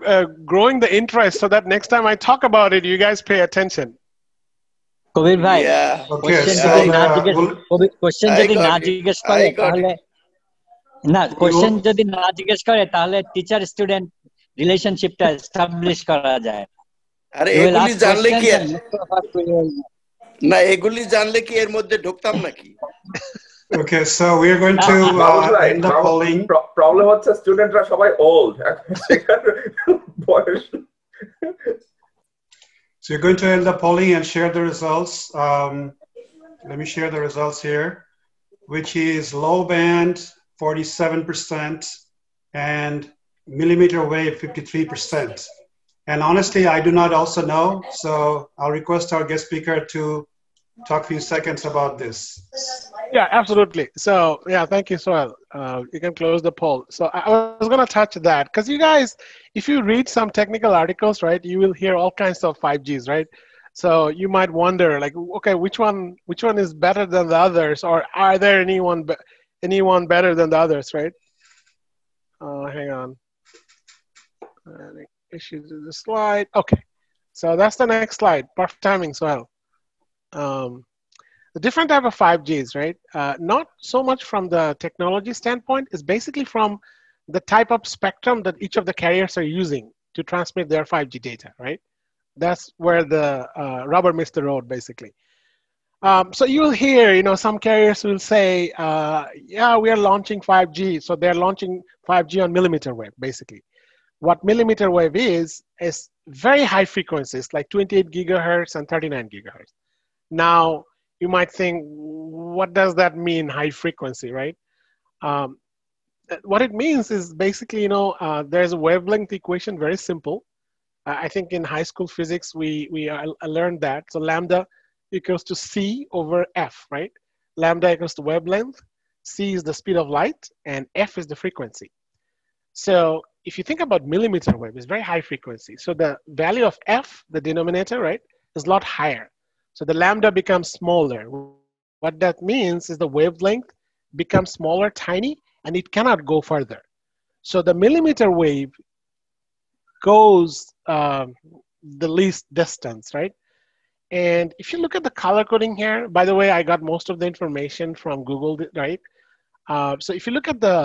growing the interest so that next time I talk about it, you guys pay attention. Kabir bhai, question যদি না জিজ্ঞেস করে তাহলে না কোশ্চেন যদি না জিজ্ঞেস করে তাহলে টিচার স্টুডেন্ট রিলেশনশিপটা এস্টাবলিশ করা যায়। আরে এগুলি জানলে কি না এগুলি জানলে কি এর মধ্যে ঢুকতাম নাকি? Okay, so we are going to end the polling. Problem হচ্ছে স্টুডেন্টরা সবাই old. So you're going to end the polling and share the results. Let me share the results here, which is low band 47% and millimeter wave 53%. And honestly, I do not also know, so I'll request our guest speaker to talk a few seconds about this. Yeah, absolutely. So, yeah, thank you, Soel. You can close the poll. So I was going to touch that because you guys, if you read some technical articles, right, you will hear all kinds of 5Gs, right? So you might wonder, like, okay, which one is better than the others, or are there anyone better than the others, right? Hang on. Issues in the slide. Okay, so that's the next slide. Perfect timing, Soel. The different type of 5Gs, right? Not so much from the technology standpoint, is basically from the type of spectrum that each of the carriers are using to transmit their 5G data, right? That's where the rubber meets the road, basically. So you'll hear, you know, some carriers will say, yeah, we are launching 5G. So they're launching 5G on millimeter wave, basically. What millimeter wave is very high frequencies, like 28 gigahertz and 39 gigahertz. Now, you might think, what does that mean, high frequency, right? What it means is basically, you know, there's a wavelength equation, very simple. I think in high school physics, we learned that. So lambda equals to c over f, right? Lambda equals to wavelength, c is the speed of light, and f is the frequency. So if you think about millimeter wave, it's very high frequency. So the value of f, the denominator, right, is a lot higher. So the lambda becomes smaller. What that means is the wavelength becomes smaller, tiny, and it cannot go further. So the millimeter wave goes the least distance, right? And if you look at the color coding here, by the way, I got most of the information from Google, right? So if you look at the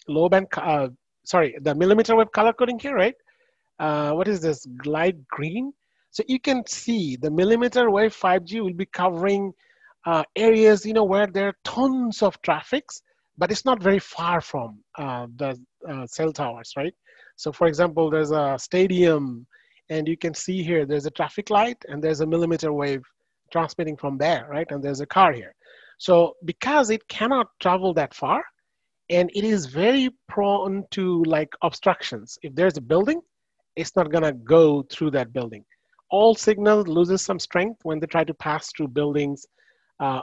low band, the millimeter wave color coding here, right? What is this, light green? So you can see the millimeter wave 5G will be covering areas, you know, where there are tons of traffics, but it's not very far from the cell towers, right? So for example, there's a stadium, and you can see here, there's a traffic light, and there's a millimeter wave transmitting from there, right? And there's a car here. So because it cannot travel that far, and it is very prone to like obstructions. If there's a building, it's not gonna go through that building. All signal loses some strength when they try to pass through buildings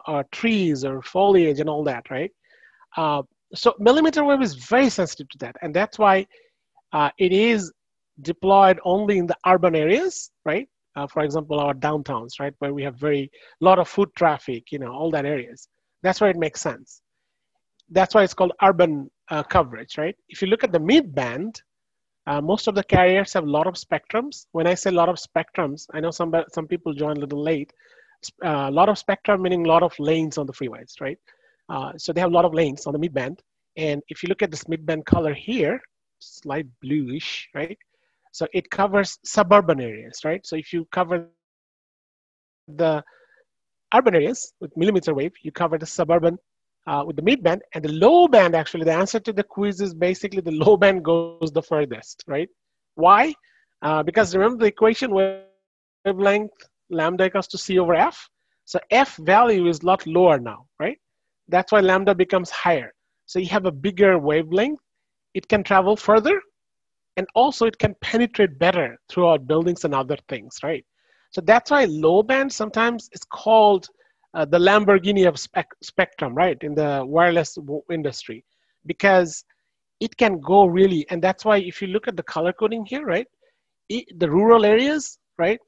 or trees or foliage and all that, right? So millimeter wave is very sensitive to that. And that's why it is deployed only in the urban areas, right? For example, our downtowns, right, where we have lot of foot traffic, all that areas. That's where it makes sense. That's why it's called urban coverage, right? If you look at the mid-band, most of the carriers have a lot of spectrums. When I say a lot of spectrums, I know some people joined a little late. A lot of spectrum meaning a lot of lanes on the freeways, right? So they have a lot of lanes on the mid-band. And if you look at this mid-band color here, slight bluish, right? So it covers suburban areas, right? So if you cover the urban areas with millimeter wave, you cover the suburban with the mid-band, and the low band, actually, the answer to the quiz is basically the low band goes the furthest, right? Why? Because remember the equation wavelength lambda equals to C over F. So F value is a lot lower now, right? That's why lambda becomes higher. So you have a bigger wavelength. It can travel further, and also it can penetrate better throughout buildings and other things, right? So that's why low band sometimes is called the Lamborghini of spectrum, right, in the wireless industry, because it can go really, and that's why if you look at the color coding here, right, the rural areas, right,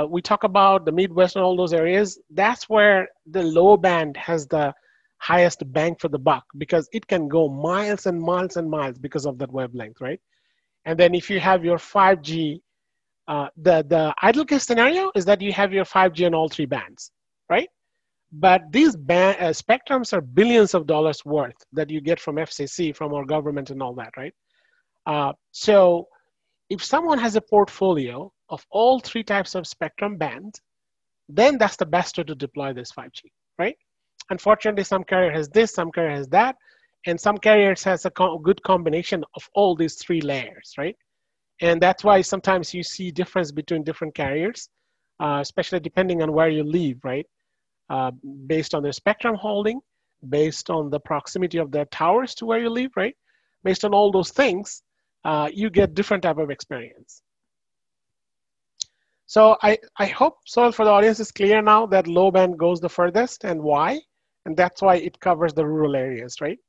we talk about the Midwest and all those areas, that's where the low band has the highest bang for the buck, because it can go miles and miles and miles because of that wavelength, right? And then if you have your 5G, the idle case scenario is that you have your 5G on all three bands, right? But these spectrums are billions of dollars worth that you get from FCC, from our government and all that, right? So if someone has a portfolio of all three types of spectrum bands, then that's the best way to deploy this 5G, right? Unfortunately, some carrier has this, some carrier has that, and some carriers has a good combination of all these three layers, right? And that's why sometimes you see difference between different carriers, especially depending on where you live, right? Based on their spectrum holding, based on the proximity of their towers to where you live, right? Based on all those things, you get different type of experience. So I hope so for the audience is clear now that low band goes the furthest and why, and that's why it covers the rural areas, right?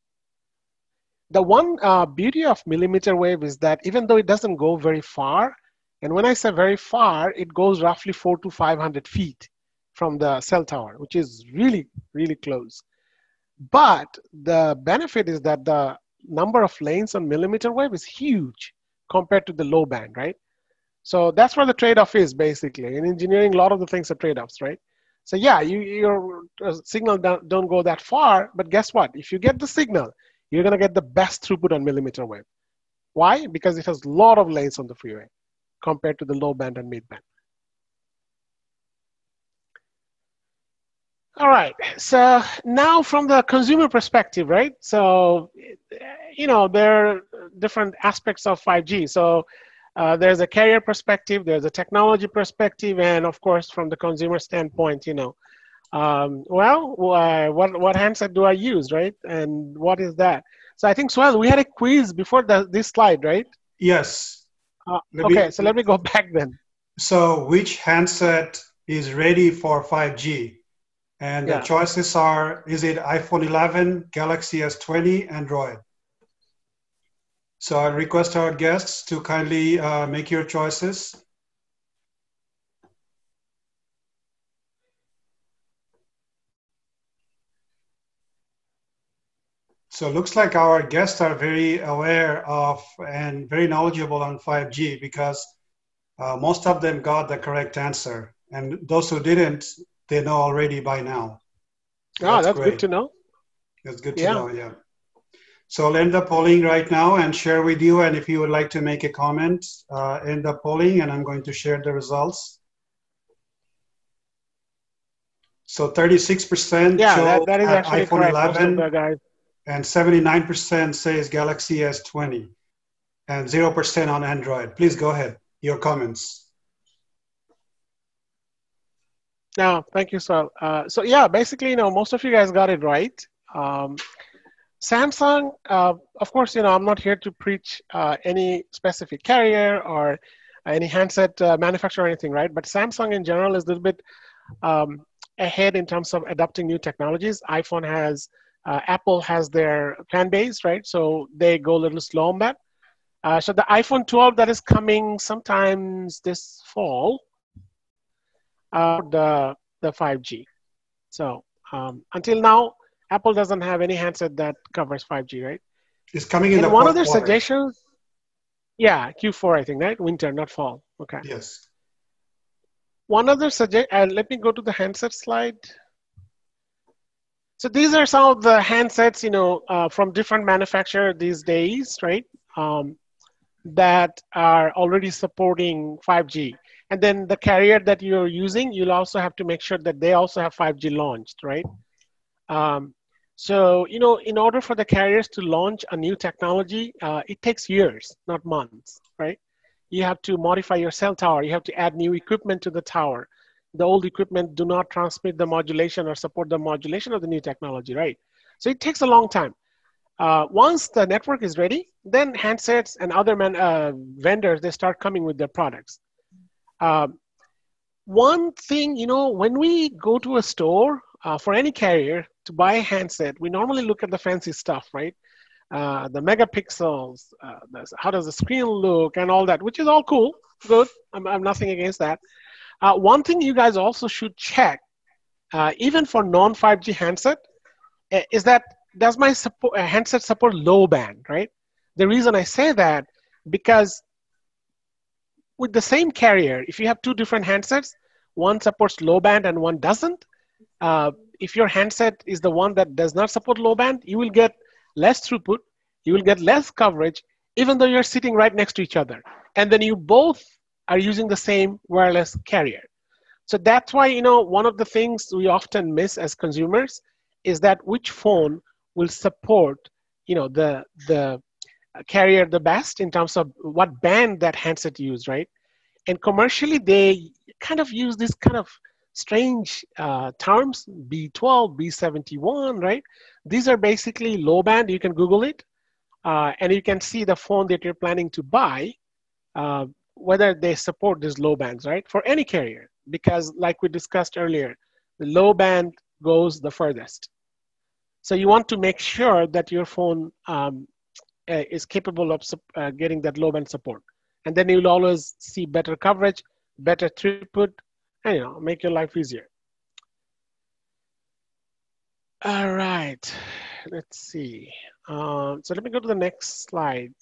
The one beauty of millimeter wave is that even though it doesn't go very far, and when I say very far, it goes roughly 400 to 500 feet from the cell tower, which is really, really close. But the benefit is that the number of lanes on millimeter wave is huge compared to the low band, right? So that's where the trade-off is basically. In engineering, a lot of the things are trade-offs, right? So yeah, your signal don't go that far, but guess what? If you get the signal, you're gonna get the best throughput on millimeter wave. Why? Because it has a lot of lanes on the freeway compared to the low band and mid band. All right, so now from the consumer perspective, right? So, there are different aspects of 5G. So there's a carrier perspective, there's a technology perspective, and of course, from the consumer standpoint, what handset do I use, right? And what is that? So I think, Swell, we had a quiz before this slide, right? Yes. So let me go back then. So which handset is ready for 5G? And the choices are, is it iPhone 11, Galaxy S20, Android? So I request our guests to kindly make your choices. So it looks like our guests are very aware of and very knowledgeable on 5G because most of them got the correct answer. And those who didn't, they know already by now. So that's good to know. That's good to know, yeah. So I'll end the polling right now and share with you. And if you would like to make a comment, end the polling, and I'm going to share the results. So 36% show that is actually iPhone 11, guys. And 79% says Galaxy S20, and 0% on Android. Please go ahead, your comments. No, thank you, Sal. So yeah, basically, most of you guys got it right. Samsung, of course, I'm not here to preach any specific carrier or any handset manufacturer or anything, right? But Samsung in general is a little bit ahead in terms of adopting new technologies. iPhone has, Apple has their fan base, right? So they go a little slow on that. So the iPhone 12 that is coming sometimes this fall, the 5G. So until now, Apple doesn't have any handset that covers 5G, right? It's coming in the one fourth other quarter. suggestion, yeah, Q4, I think, right? Winter, not fall. Okay. Yes. One other suggestion, let me go to the handset slide. So these are some of the handsets, from different manufacturers these days, right? That are already supporting 5G. And then the carrier that you're using, you'll also have to make sure that they also have 5G launched, right? So, in order for the carriers to launch a new technology, it takes years, not months, right? You have to modify your cell tower. You have to add new equipment to the tower. The old equipment do not transmit the modulation or support the modulation of the new technology, right? So it takes a long time. Once the network is ready, then handsets and other vendors, they start coming with their products. One thing, when we go to a store for any carrier to buy a handset, we normally look at the fancy stuff, right? The megapixels, how does the screen look and all that, which is all cool, good. I'm nothing against that. One thing you guys also should check, even for non-5G handset, is that does my handset support low band, right? The reason I say that, because with the same carrier, if you have two different handsets, one supports low band and one doesn't, if your handset is the one that does not support low band, you will get less throughput, you will get less coverage, even though you're sitting right next to each other. And then you both are using the same wireless carrier. So that's why, one of the things we often miss as consumers is that which phone will support, the carrier the best in terms of what band that handset use, right? And commercially, they kind of use this kind of strange terms, B12, B71, right? These are basically low band. You can Google it, and you can see the phone that you're planning to buy, whether they support these low bands, right? For any carrier, because like we discussed earlier, the low band goes the furthest. So you want to make sure that your phone is capable of getting that low band support. And then you'll always see better coverage, better throughput, and make your life easier. All right, let's see. So let me go to the next slide.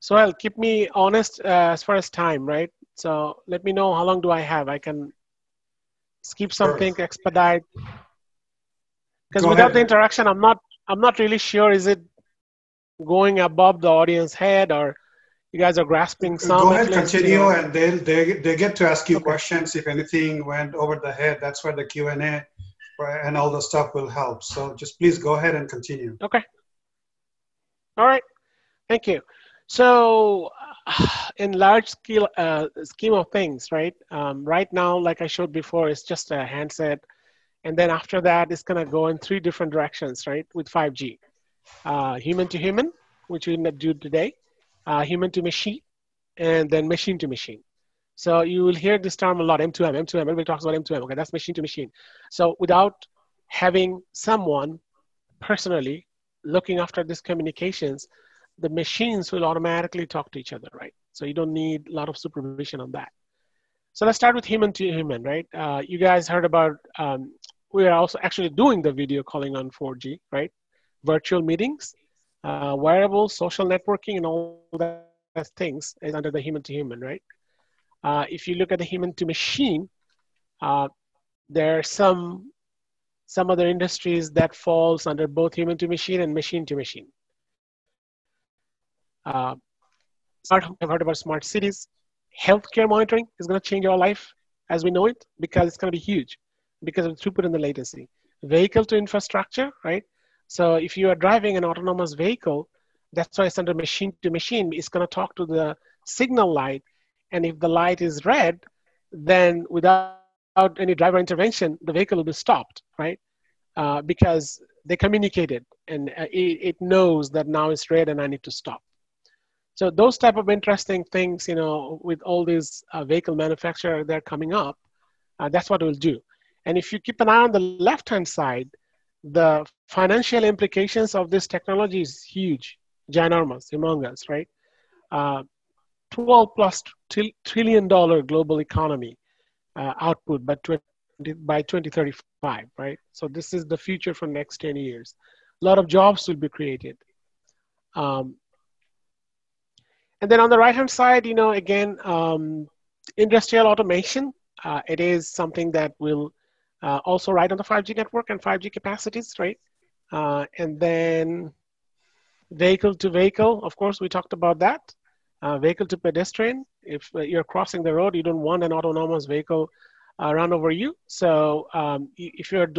So I'll keep me honest as far as time, right? So let me know how long do I have. I can skip something, expedite. Because without the interaction, I'm not really sure, is it going above the audience head, or you guys are grasping some? Go ahead, continue, and they get to ask you questions. If anything went over the head, that's where the Q&A and all the stuff will help. So just please go ahead and continue. Okay. All right. Thank you. So in large scale scheme of things, right? Right now, like I showed before, it's just a handset. And then after that, it's going to go in 3 different directions, right, with 5G. Human to human, which we do today, human to machine, and then machine to machine. So you will hear this term a lot, M2M, M2M. Everybody talks about M2M. Okay, that's machine to machine. So without having someone personally looking after these communications, the machines will automatically talk to each other, right? So you don't need a lot of supervision on that. So let's start with human to human, right? You guys heard about, we are also actually doing the video calling on 4G, right? Virtual meetings, wearables, social networking, and all that things is under the human to human, right? If you look at the human to machine, there are some other industries that falls under both human to machine and machine to machine. I've heard about smart cities. Healthcare monitoring is going to change our life as we know it, because it's going to be huge because of the throughput and the latency. Vehicle to infrastructure, right? So if you are driving an autonomous vehicle, that's why it's under machine to machine. It's going to talk to the signal light. And if the light is red, then without any driver intervention, the vehicle will be stopped, right? Because they communicated and it knows that now it's red and I need to stop. So those type of interesting things, with all these vehicle manufacturers, they're coming up, that's what we'll do. And if you keep an eye on the left-hand side, the financial implications of this technology is huge. ginormous, humongous, right? 12 plus trillion dollar global economy output by 2035, right? So this is the future for next 10 years. A lot of jobs will be created. And then on the right-hand side, again, industrial automation. It is something that will also ride on the 5G network and 5G capacities, right? And then vehicle to vehicle, of course, we talked about that. Vehicle to pedestrian. If you're crossing the road, you don't want an autonomous vehicle run over you. So if you're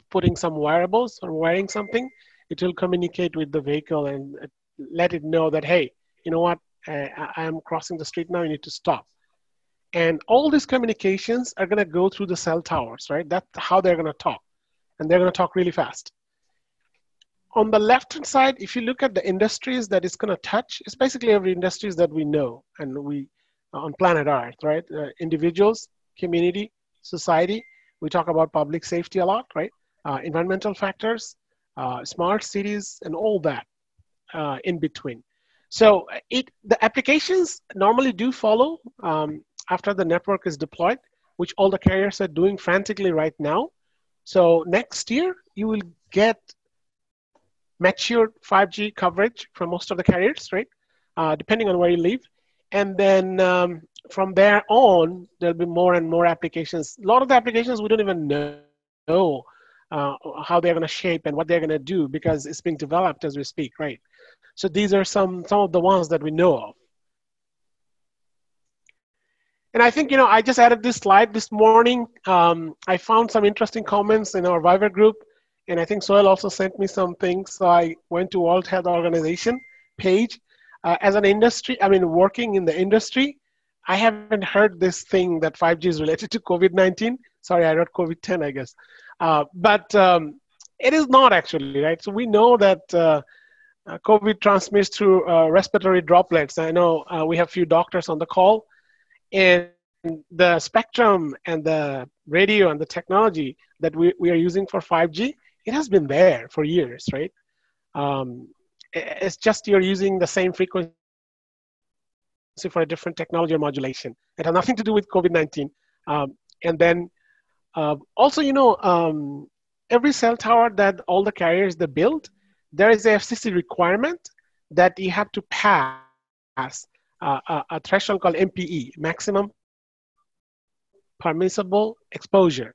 putting some wearables or wearing something, it will communicate with the vehicle and let it know that, hey, you know what, I am crossing the street now, you need to stop. And all these communications are gonna go through the cell towers, right? That's how they're gonna talk. And they're gonna talk really fast. On the left-hand side, if you look at the industries that it's gonna touch, it's basically every industries that we know and we on planet Earth, right? Individuals, community, society. We talk about public safety a lot, right? Environmental factors, smart cities, and all that in between. So the applications normally do follow after the network is deployed, which all the carriers are doing frantically right now. So next year, you will get matured 5G coverage from most of the carriers, right? Depending on where you live. And then from there on, there'll be more and more applications. A lot of the applications we don't even know how they're gonna shape and what they're gonna do because it's being developed as we speak, right? So these are some of the ones that we know of. And I think, I just added this slide this morning. I found some interesting comments in our Viber group, and I think Sohail also sent me some things. So I went to World Health Organization page. As an industry, working in the industry, I haven't heard this thing that 5G is related to COVID-19. Sorry, I wrote COVID-10, I guess. But it is not actually, right? So we know that COVID transmits through respiratory droplets. I know we have a few doctors on the call, and the spectrum and the radio and the technology that we are using for 5G, it has been there for years, right? It's just you're using the same frequency for a different technology or modulation. It has nothing to do with COVID-19. And then also, every cell tower that all the carriers they build, there is a FCC requirement that you have to pass a threshold called MPE, maximum permissible exposure.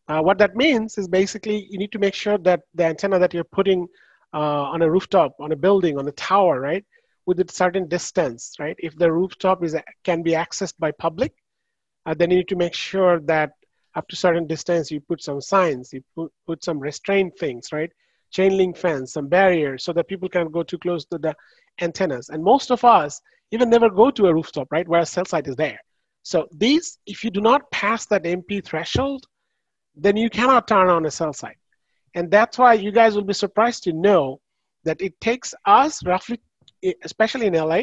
What that means is basically you need to make sure that the antenna that you're putting on a rooftop, on a building, on a tower, right, with a certain distance, right? If the rooftop can be accessed by public, then you need to make sure that up to a certain distance, you put some signs, you put some restraint things, right? Chain link fence, some barriers so that people can't go too close to the antennas. And most of us even never go to a rooftop, right, where a cell site is there. So these, if you do not pass that MP threshold, then you cannot turn on a cell site. And that's why you guys will be surprised to know that it takes us roughly, especially in LA,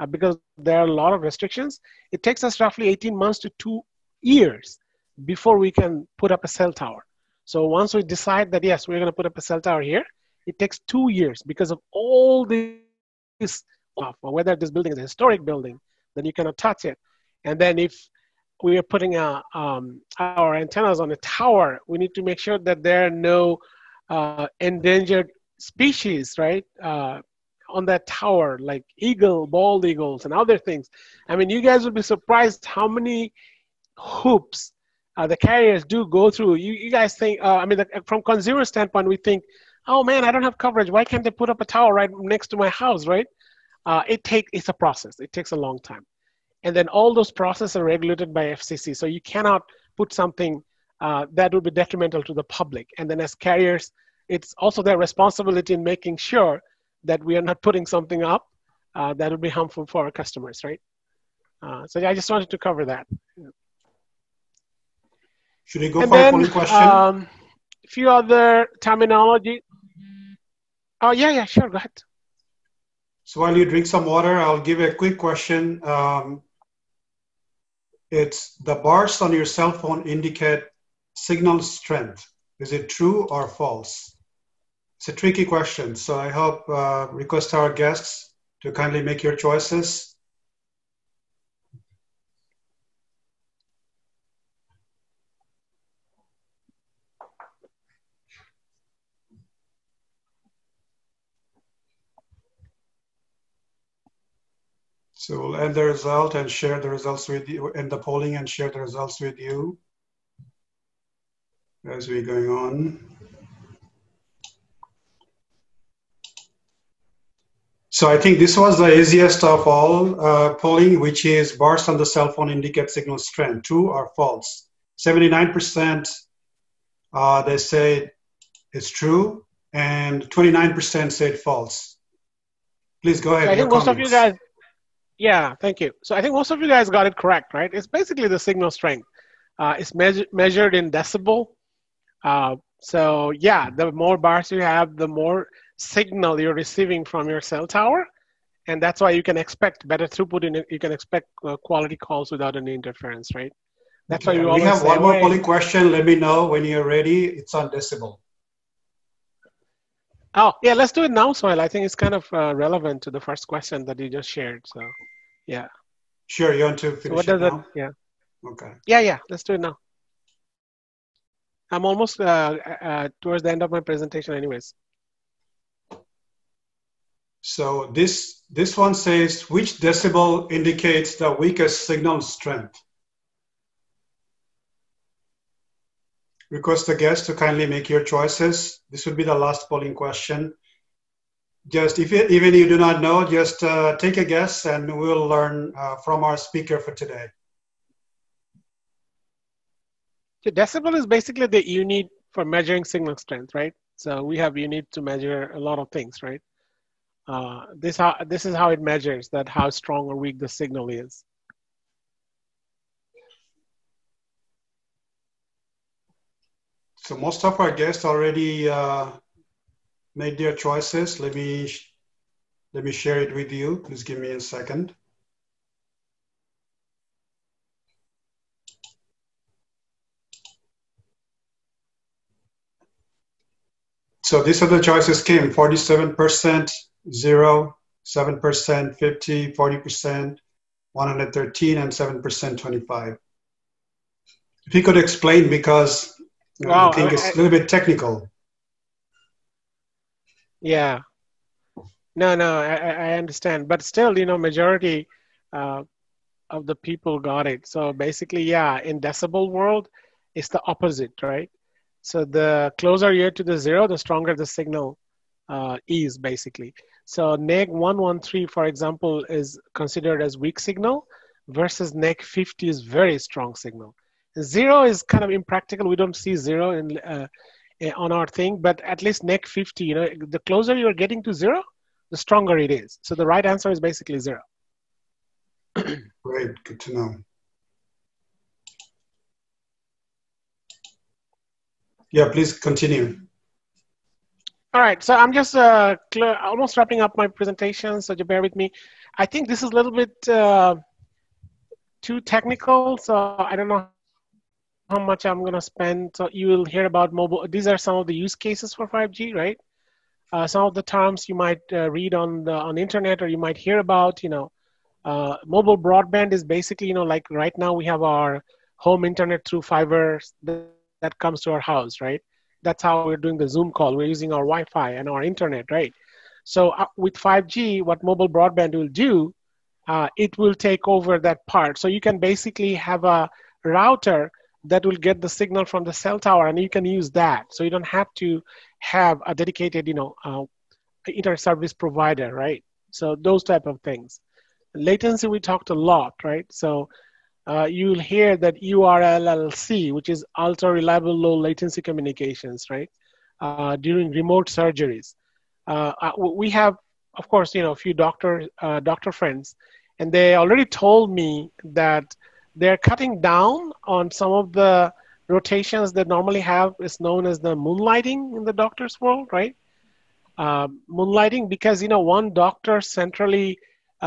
because there are a lot of restrictions, it takes us roughly 18 months to 2 years before we can put up a cell tower. So once we decide that, yes, we're gonna put up a cell tower here, it takes 2 years because of all this, whether this building is a historic building, then you cannot touch it. And then if we are putting our antennas on a tower, we need to make sure that there are no endangered species, right, on that tower, like bald eagles and other things. You guys will be surprised how many hoops the carriers do go through. You guys think, from consumer standpoint, we think, oh man, I don't have coverage. Why can't they put up a tower right next to my house, right? It's a process. It takes a long time. And then all those processes are regulated by FCC. So you cannot put something that would be detrimental to the public. And then as carriers, it's also their responsibility in making sure that we are not putting something up that would be harmful for our customers, right? So I just wanted to cover that. Should we go for a polling question? A few other terminology. Oh, yeah, sure, go ahead. So while you drink some water, I'll give a quick question. It's the bars on your cell phone indicate signal strength. Is it true or false? It's a tricky question, so I hope request our guests to kindly make your choices. So we'll end the result and share the results with you, end the polling and share the results with you as we're going on. So I think this was the easiest of all polling, which is bars on the cell phone indicate signal strength, true or false. 79% they say it's true, and 29% said false. Please go ahead. So I think most of you guys, yeah, thank you. So I think most of you guys got it correct, right? It's basically the signal strength. It's measured in decibel. So yeah, the more bars you have, the more signal you're receiving from your cell tower. And that's why you can expect better throughput in it. You can expect quality calls without any interference, right? That's why we have one more polling question. Let me know when you're ready. It's on decibel. Oh, yeah, let's do it now, Sohail. I think it's kind of relevant to the first question that you just shared. So, yeah. Sure, you want to finish it now? Yeah. Okay. Yeah, let's do it now. I'm almost towards the end of my presentation anyways. So this one says, which decibel indicates the weakest signal strength? Request the guests to kindly make your choices. This will be the last polling question. Just even you do not know, just take a guess and we'll learn from our speaker for today. So decibel is basically the unit for measuring signal strength, right? So we have unit to measure a lot of things, right? This is how it measures that how strong or weak the signal is. So most of our guests already made their choices. Let me share it with you. Please give me a second. So these are the choices came: 47%, 0, 7%, 50, 40%, 113, and 7%, 25. If you could explain, because I think it's a little bit technical. Yeah. No, I understand. But still, majority of the people got it. So basically, yeah, in decibel world, it's the opposite, right? So the closer you're to the 0, the stronger the signal is, basically. So neg 113, for example, is considered as weak signal versus neg 50 is very strong signal. 0 is kind of impractical. We don't see 0 on our thing, but at least neg 50, the closer you're getting to 0, the stronger it is. So the right answer is basically 0. Great, good to know. Yeah, please continue. All right, so I'm just almost wrapping up my presentation, so just bear with me. I think this is a little bit too technical, so I don't know how much I'm going to spend. So you will hear about mobile. These are some of the use cases for 5G, right? Some of the terms you might read on the internet, or you might hear about. Mobile broadband is basically, like right now we have our home internet through fiber that comes to our house, right? That's how we're doing the Zoom call. We're using our Wi-Fi and our internet, right? So with 5G, what mobile broadband will do, it will take over that part. So you can basically have a router that will get the signal from the cell tower, and you can use that. So you don't have to have a dedicated, internet service provider, right? So those type of things. Latency, we talked a lot, right? So you'll hear that URLLC, which is ultra reliable low latency communications, right? During remote surgeries. We have, of course, a few doctor friends, and they already told me that they're cutting down on some of the rotations they normally have. Is known as the moonlighting in the doctor's world, right? Moonlighting, because one doctor centrally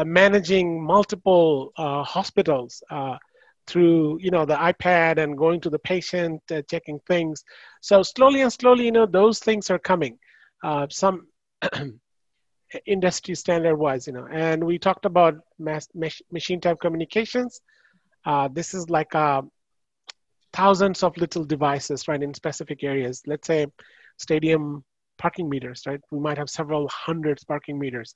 managing multiple hospitals through the iPad and going to the patient, checking things. So slowly and slowly, those things are coming. some industry standard wise, and we talked about machine type communications. This is like thousands of little devices, right, in specific areas. Let's say stadium parking meters, right? We might have several hundreds parking meters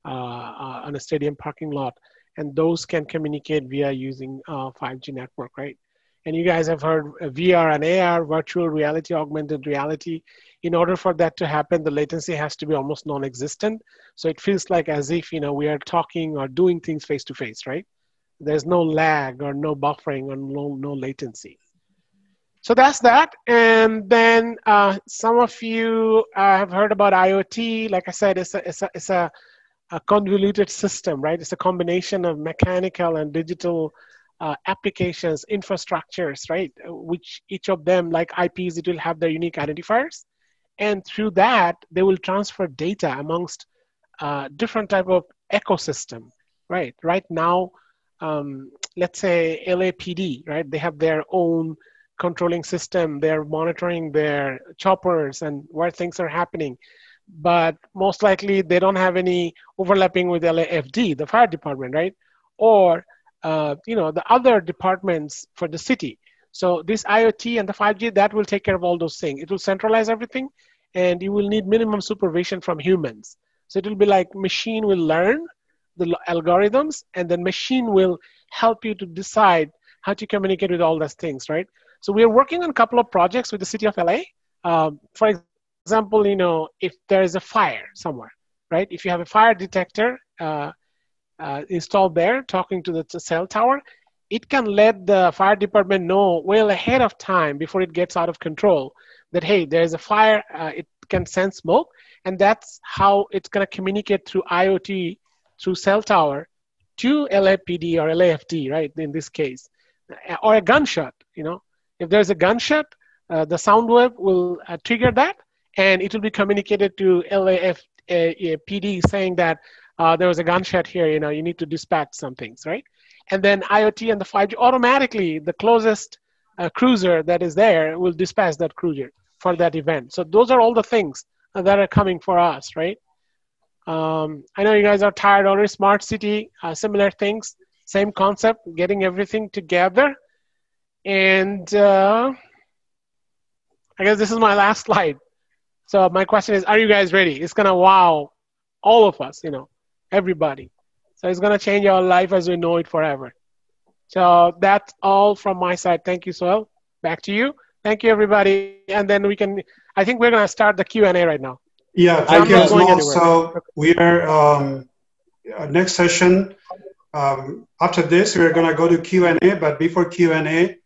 on a stadium parking lot, and those can communicate via using 5G network, right? And you guys have heard VR and AR, virtual reality, augmented reality. In order for that to happen, the latency has to be almost non-existent. So it feels like as if, we are talking or doing things face to face, right? There's no lag or no buffering or no latency. So that's that. And then some of you have heard about IoT. Like I said, it's a convoluted system, right? It's a combination of mechanical and digital applications, infrastructures, right? Which each of them, like IPs, it will have their unique identifiers. And through that, they will transfer data amongst different type of ecosystem, right? Right now, let's say LAPD, right? They have their own controlling system. They're monitoring their choppers and where things are happening. But most likely, they don't have any overlapping with LAFD, the fire department, right? Or the other departments for the city. So this IoT and the 5G, that will take care of all those things. It will centralize everything, and you will need minimum supervision from humans. So it will be like machine will learn the algorithms, and then machine will help you to decide how to communicate with all those things, right? So we are working on a couple of projects with the city of LA. For example, if there is a fire somewhere, right? If you have a fire detector, installed there, talking to the cell tower, it can let the fire department know well ahead of time before it gets out of control that, hey, there's a fire, it can sense smoke, and that's how it's going to communicate through IoT, through cell tower to LAPD or LAFD, right, in this case. Or a gunshot, If there's a gunshot, the sound wave will trigger that, and it will be communicated to LAFD saying that there was a gunshot here, you need to dispatch some things, right? And then IoT and the 5G, automatically the closest cruiser that is there will dispatch that cruiser for that event. So those are all the things that are coming for us, right? I know you guys are tired already. Smart city, similar things, same concept, getting everything together. And I guess this is my last slide. So my question is, are you guys ready? It's gonna wow all of us, everybody. So it's going to change our life as we know it forever. So that's all from my side. Thank you, Soel. Back to you. Thank you, everybody. And then I think we're going to start the Q&A right now. Yeah, thank you, Azmal. So we are, next session, after this, we're going to go to Q&A. But before Q&A,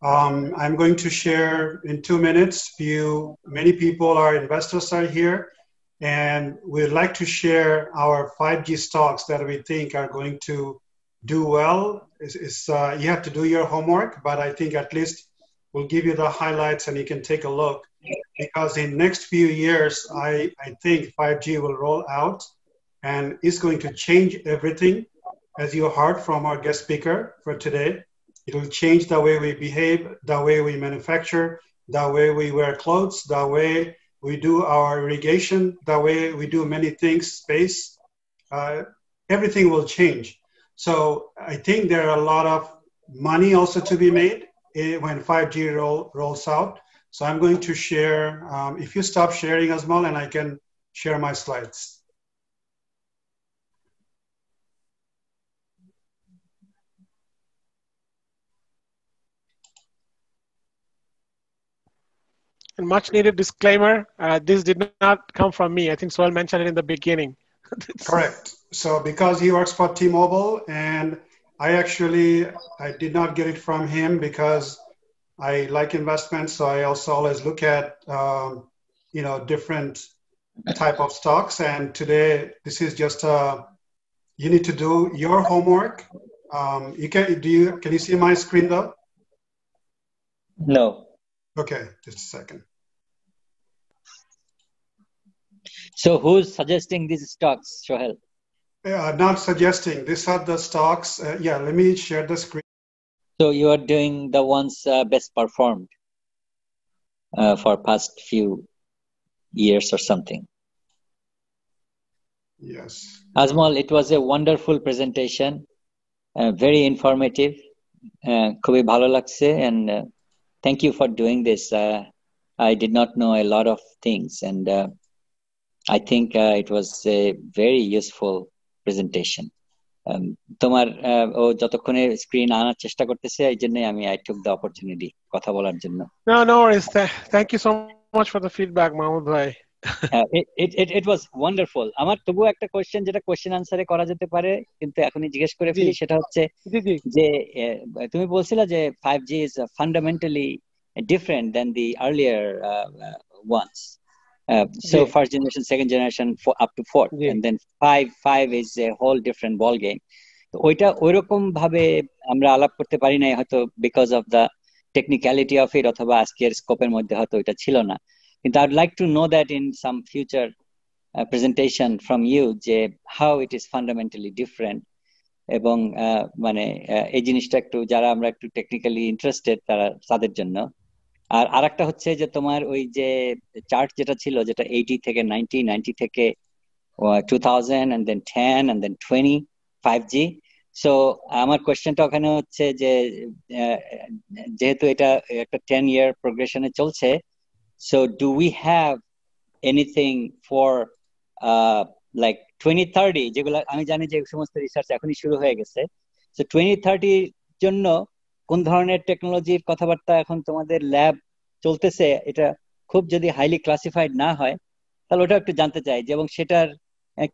I'm going to share in 2 minutes. Many people, our investors are here. And we'd like to share our 5G stocks that we think are going to do well. You have to do your homework, but I think at least we'll give you the highlights and you can take a look. Because in next few years, I think 5G will roll out and it's going to change everything. As you heard from our guest speaker for today, it will change the way we behave, the way we manufacture, the way we wear clothes, the way we do our irrigation, the way we do many things, space, everything will change. So I think there are a lot of money also to be made when 5G rolls out. So I'm going to share, if you stop sharing, Azmal, and I can share my slides. And much needed disclaimer, this did not come from me. I think Soel mentioned it in the beginning. Correct. So because he works for T-Mobile, and I did not get it from him because I like investments. So I also always look at, different type of stocks. And today, this is just, you need to do your homework. Can you see my screen though? No. Okay, just a second. So who's suggesting these stocks, Sohail? Not suggesting. These are the stocks. Let me share the screen. So you are doing the ones best performed for past few years or something. Yes. Azmal, it was a wonderful presentation, very informative, খুবই ভালো লাগছে, and thank you for doing this. I did not know a lot of things, and I think it was a very useful presentation. তোমার ও যতক্ষণে screen আনার চেষ্টা করতেছে এই জন্য আমি I took the opportunity কথা বলার জন্য. No worries. Thank you so much for the feedback, Mahmoud bhai. It was wonderful. আমার তবুও একটা কোশ্চেন যেটা কোশ্চেন আনসারে করা যেতে পারে, কিন্তু এখনই জিজ্ঞেস করে ফেলি, সেটা হচ্ছে যে তুমি বলছিলে যে 5G is fundamentally different than the earlier ones. So first generation, second generation, up to fourth, and then 5 is a whole different ball game. তো ওইটা ওইরকম ভাবে আমরা আলাপ করতে পারি না হয়তো because of the technicality of it, অথবা আজকের স্কোপের মধ্যে হয়তো এটা ছিল না। কিন্তু I'd like to know that in some future presentation from you, যে how it is fundamentally different, এবং মানে এই জিনিসটা একটু যারা আমরা একটু টেকনিক্যালি ইন্টারেস্টেড তাদের জন্য। আর আরেকটা হচ্ছে যে তোমার ওই যে চার্ট যেটা ছিল, যেটা 80 থেকে 90 থেকে 2000 and then 10 and then 20 5G. So আমার কোয়েশ্চেনটা ওখানে হচ্ছে যে যেহেতু এটা একটা 10-year প্রোগ্রেশনে চলছে, so do we have anything for like 2030, যেগুলো আমি জানি যে সমস্ত রিসার্চ এখনই শুরু হয়ে গেছে, so 2030 জন্য কোন ধরনের টেকনোলজির কথাবার্তা এখন তোমাদের ল্যাব চলতেছে? এটা খুব যদি হাইলি ক্লাসিফাইড না হয় তাহলে ওটা একটু জানতে চাই, এবং সেটার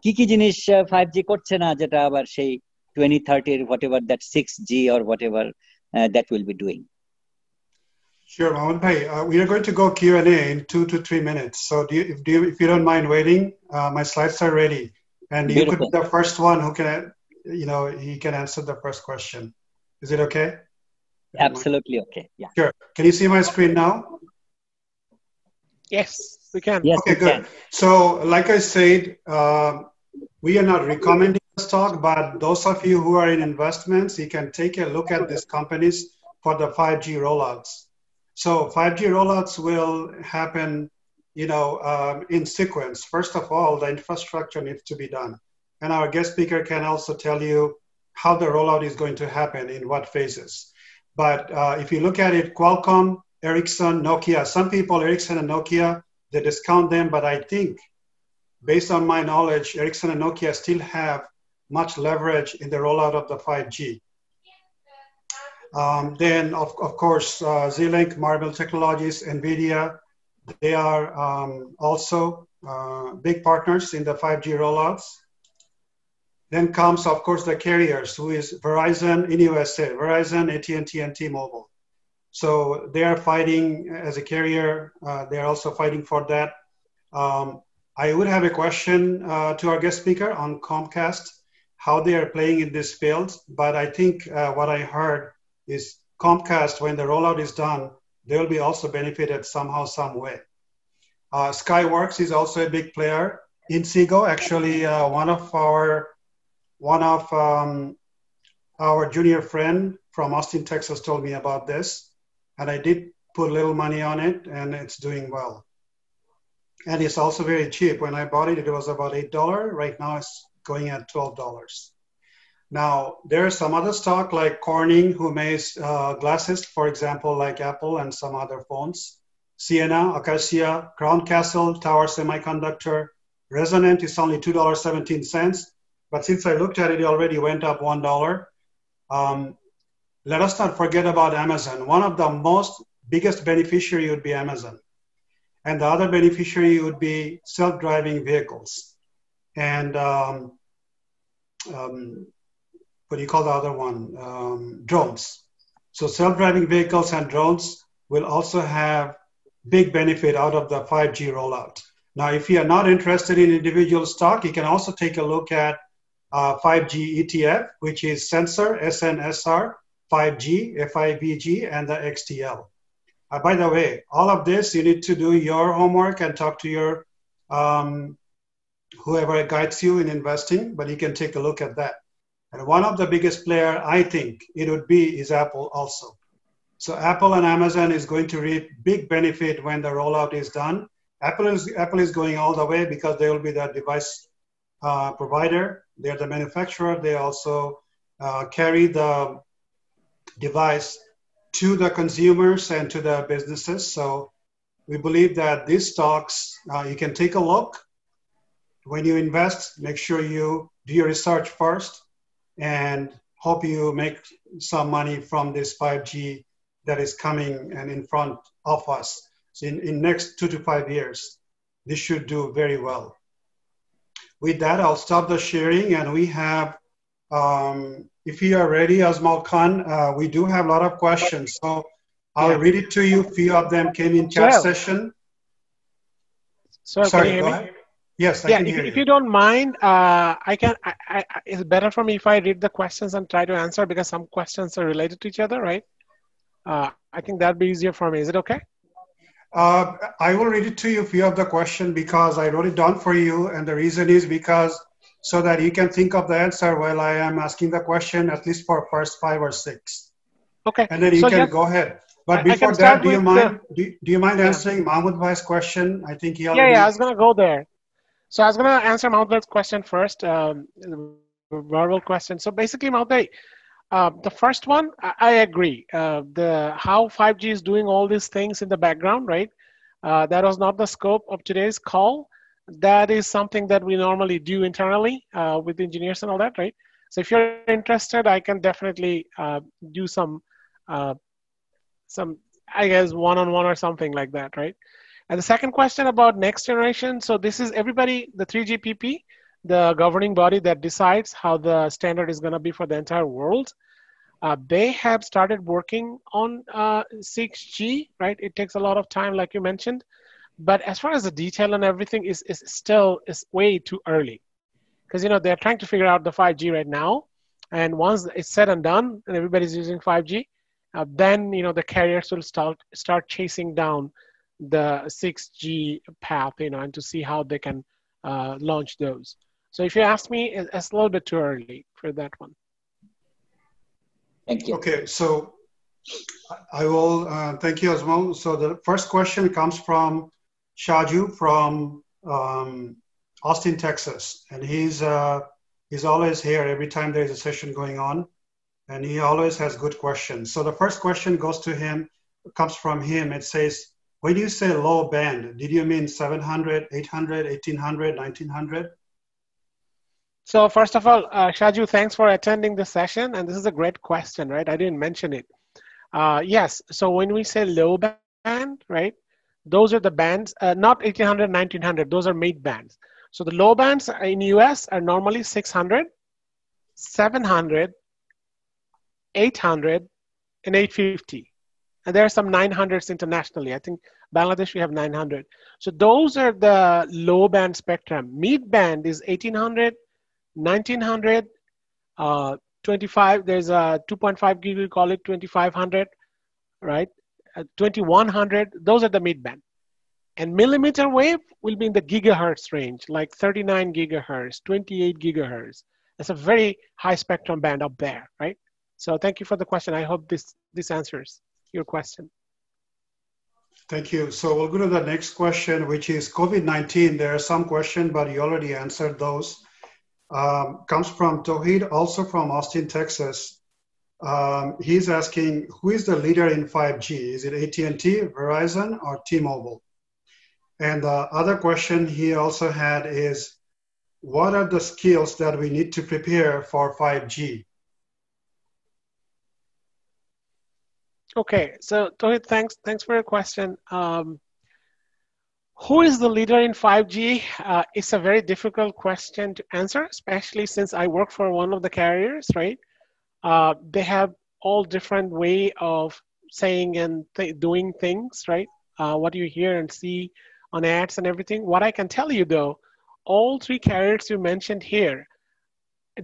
কি কি জিনিস 5G করছে না যেটা আবার সেই 2030 whatever that 6G or whatever that will be doing. Sure, Mohammed bhai. We are going to go Q&A in 2 to 3 minutes. So if you don't mind waiting, my slides are ready, and you could be the first one who can, he can answer the first question. Is it okay? Absolutely okay. Yeah. Sure. Can you see my screen now? Yes, we can. Yes, okay, good. So, like I said, we are not recommending this talk, but those of you who are in investments, you can take a look at these companies for the 5G rollouts. So 5G rollouts will happen, in sequence. First of all, the infrastructure needs to be done. And our guest speaker can also tell you how the rollout is going to happen in what phases. But if you look at it, Qualcomm, Ericsson, Nokia, some people, Ericsson and Nokia, they discount them, but I think based on my knowledge, Ericsson and Nokia still have much leverage in the rollout of the 5G. Then, of course, Z-Link, Marvell Technologies, NVIDIA, they are also big partners in the 5G rollouts. Then comes, of course, the carriers, who is Verizon in USA, Verizon, AT&T, and T-Mobile. So they are fighting as a carrier. They are also fighting for that. I would have a question to our guest speaker on Comcast, how they are playing in this field. But I think what I heard is Comcast, when the rollout is done, they will be also benefited somehow, some way. Skyworks is also a big player. Inseego, actually, one of our junior friend from Austin, Texas, told me about this, and I did put a little money on it, and it's doing well. And it's also very cheap. When I bought it, it was about $8. Right now, it's going at $12. Now, there are some other stock like Corning, who makes glasses, for example, like Apple and some other phones. Ciena, Acacia, Crown Castle, Tower Semiconductor. Resonant is only $2.17. But since I looked at it, it already went up $1. Let us not forget about Amazon. One of the biggest beneficiary would be Amazon. And the other beneficiary would be self-driving vehicles. And what do you call the other one? Drones. So self-driving vehicles and drones will also have big benefit out of the 5G rollout. Now, if you are not interested in individual stock, you can also take a look at 5G ETF, which is Sensor, SNSR, 5G, FIVG, and the XTL. By the way, all of this, you need to do your homework and talk to your whoever guides you in investing, but you can take a look at that. And one of the biggest player, I think it would be, is Apple also. So Apple and Amazon is going to reap big benefit when the rollout is done. Apple is going all the way because they will be the device provider. They're the manufacturer. They also carry the device to the consumers and to the businesses. So we believe that these stocks, you can take a look. When you invest, make sure you do your research first and hope you make some money from this 5G that is coming and in front of us. So in next 2 to 5 years, this should do very well. With that, I'll stop the sharing, and we have, if you are ready, Azmal Khan, we do have a lot of questions. So I'll read it to you. A few of them came in chat session. Sorry, Sorry, can you go hear me? ahead. Yes, I can hear if you. you don't mind, it's better for me if I read the questions and try to answer, because some questions are related to each other, right? I think that'd be easier for me. Is it okay? I will read it to you, a few of the question, because I wrote it down for you. And the reason is because so that you can think of the answer while I am asking the question, at least for first 5 or 6. Okay. And then you So can just, go ahead. But I before can start that, do you with mind, do you mind yeah. answering Mahmoud Bhai's question? I think he already... Yeah, I was going to go there. So I was going to answer Mahmoud's question first, the verbal question. So basically, Mahmoud, the first one, I agree. How 5G is doing all these things in the background, right? That was not the scope of today's call. That is something that we normally do internally with engineers and all that, right? So if you're interested, I can definitely do some, I guess, one-on-one or something like that, right? And the second question about next generation. So this is everybody, the 3GPP, the governing body that decides how the standard is going to be for the entire world. They have started working on 6G, right? It takes a lot of time, like you mentioned. But as far as the detail and everything is still way too early. Because, you know, they're trying to figure out the 5G right now. And once it's said and done and everybody's using 5G, then, you know, the carriers will start chasing down the 6G path, you know, and to see how they can launch those. So if you ask me, it's a little bit too early for that one. Thank you. Okay, so I will thank you, Azmal. So the first question comes from Shaju from Austin, Texas, and he's always here every time there's a session going on, and he always has good questions. So the first question comes from him. It says, when you say low band, did you mean 700, 800, 1800, 1900? So first of all, Shaju, thanks for attending the session. And this is a great question, right? I didn't mention it. Yes, so when we say low band, right? Those are the bands, not 1800, 1900, those are mid bands. So the low bands in US are normally 600, 700, 800, and 850. And there are some 900s internationally. I think Bangladesh, we have 900. So those are the low band spectrum. Mid band is 1800, 1900, 25. There's a 2.5 gig, we call it 2500, right? 2100, those are the mid band. And millimeter wave will be in the gigahertz range, like 39 gigahertz, 28 gigahertz. That's a very high spectrum band up there, right? So thank you for the question. I hope this answers your question. Thank you. So we'll go to the next question, which is COVID-19. There are some questions, but you already answered those. Comes from Tawheed, also from Austin, Texas. He's asking, who is the leader in 5G? Is it AT&T, Verizon, or T-Mobile? And the other question he also had is, what are the skills that we need to prepare for 5G? Okay, so Tawheed, thanks for your question. Who is the leader in 5G? It's a very difficult question to answer, especially since I work for one of the carriers, right? They have all different way of saying and doing things, right? What you hear and see on ads and everything. What I can tell you though, all three carriers you mentioned here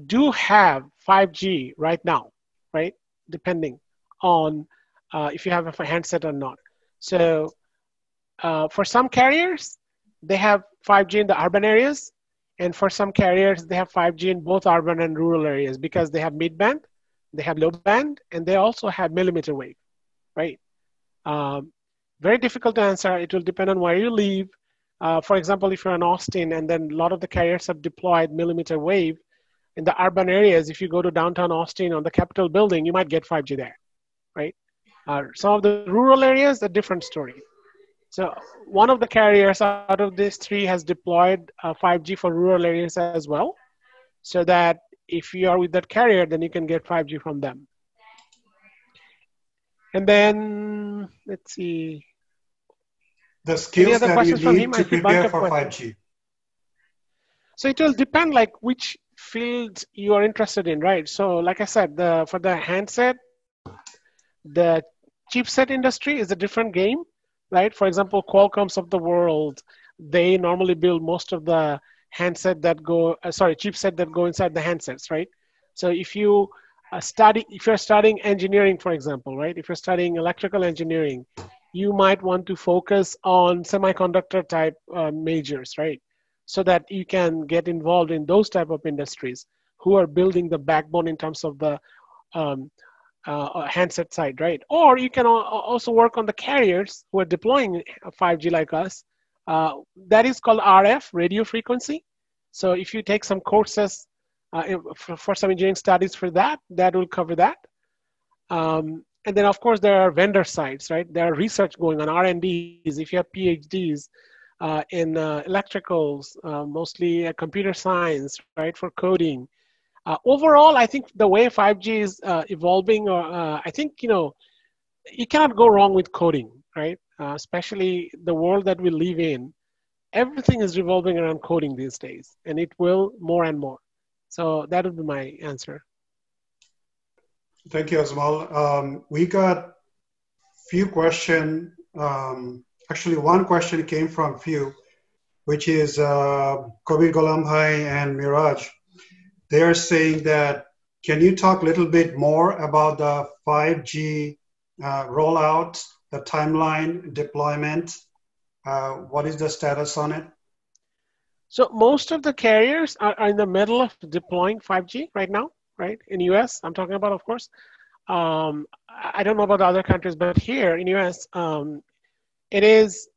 do have 5G right now, right? Depending on if you have a handset or not. So for some carriers, they have 5G in the urban areas. And for some carriers, they have 5G in both urban and rural areas because they have mid-band, they have low band, and they also have millimeter wave, right? Very difficult to answer. It will depend on where you live, For example, if you're in Austin and then a lot of the carriers have deployed millimeter wave in the urban areas, if you go to downtown Austin on the Capitol building, you might get 5G there, right? Some of the rural areas, a different story. So one of the carriers out of these three has deployed 5G for rural areas as well, so that if you are with that carrier, then you can get 5G from them. And then, let's see. The skills that you need to prepare for 5G. So it will depend like which field you are interested in, right? So like I said, for the handset, the chipset industry is a different game, right? For example, Qualcomm's of the world, they normally build most of the handset that go, chipset that go inside the handsets, right? So if you're studying engineering, for example, right? If you're studying electrical engineering, you might want to focus on semiconductor type majors, right? So that you can get involved in those type of industries who are building the backbone in terms of the handset side, right? Or you can also work on the carriers who are deploying 5G like us. That is called RF, radio frequency. So if you take some courses for some engineering studies for that, that will cover that. And then of course there are vendor sides, right? There are research going on, R&Ds. If you have PhDs in electricals, mostly computer science, right, for coding. Overall, I think the way 5G is evolving, I think, you cannot go wrong with coding, right? Especially the world that we live in. Everything is revolving around coding these days, and it will more and more. So that would be my answer. Thank you, Azmal. We got few questions. Actually, one question came from few, which is Kabir Ghulam Bhai and Miraj. They are saying that, can you talk a little bit more about the 5G rollout, the timeline, deployment? What is the status on it? So most of the carriers are in the middle of deploying 5G right now, right? In US, I'm talking about, of course. I don't know about the other countries, but here in US, it is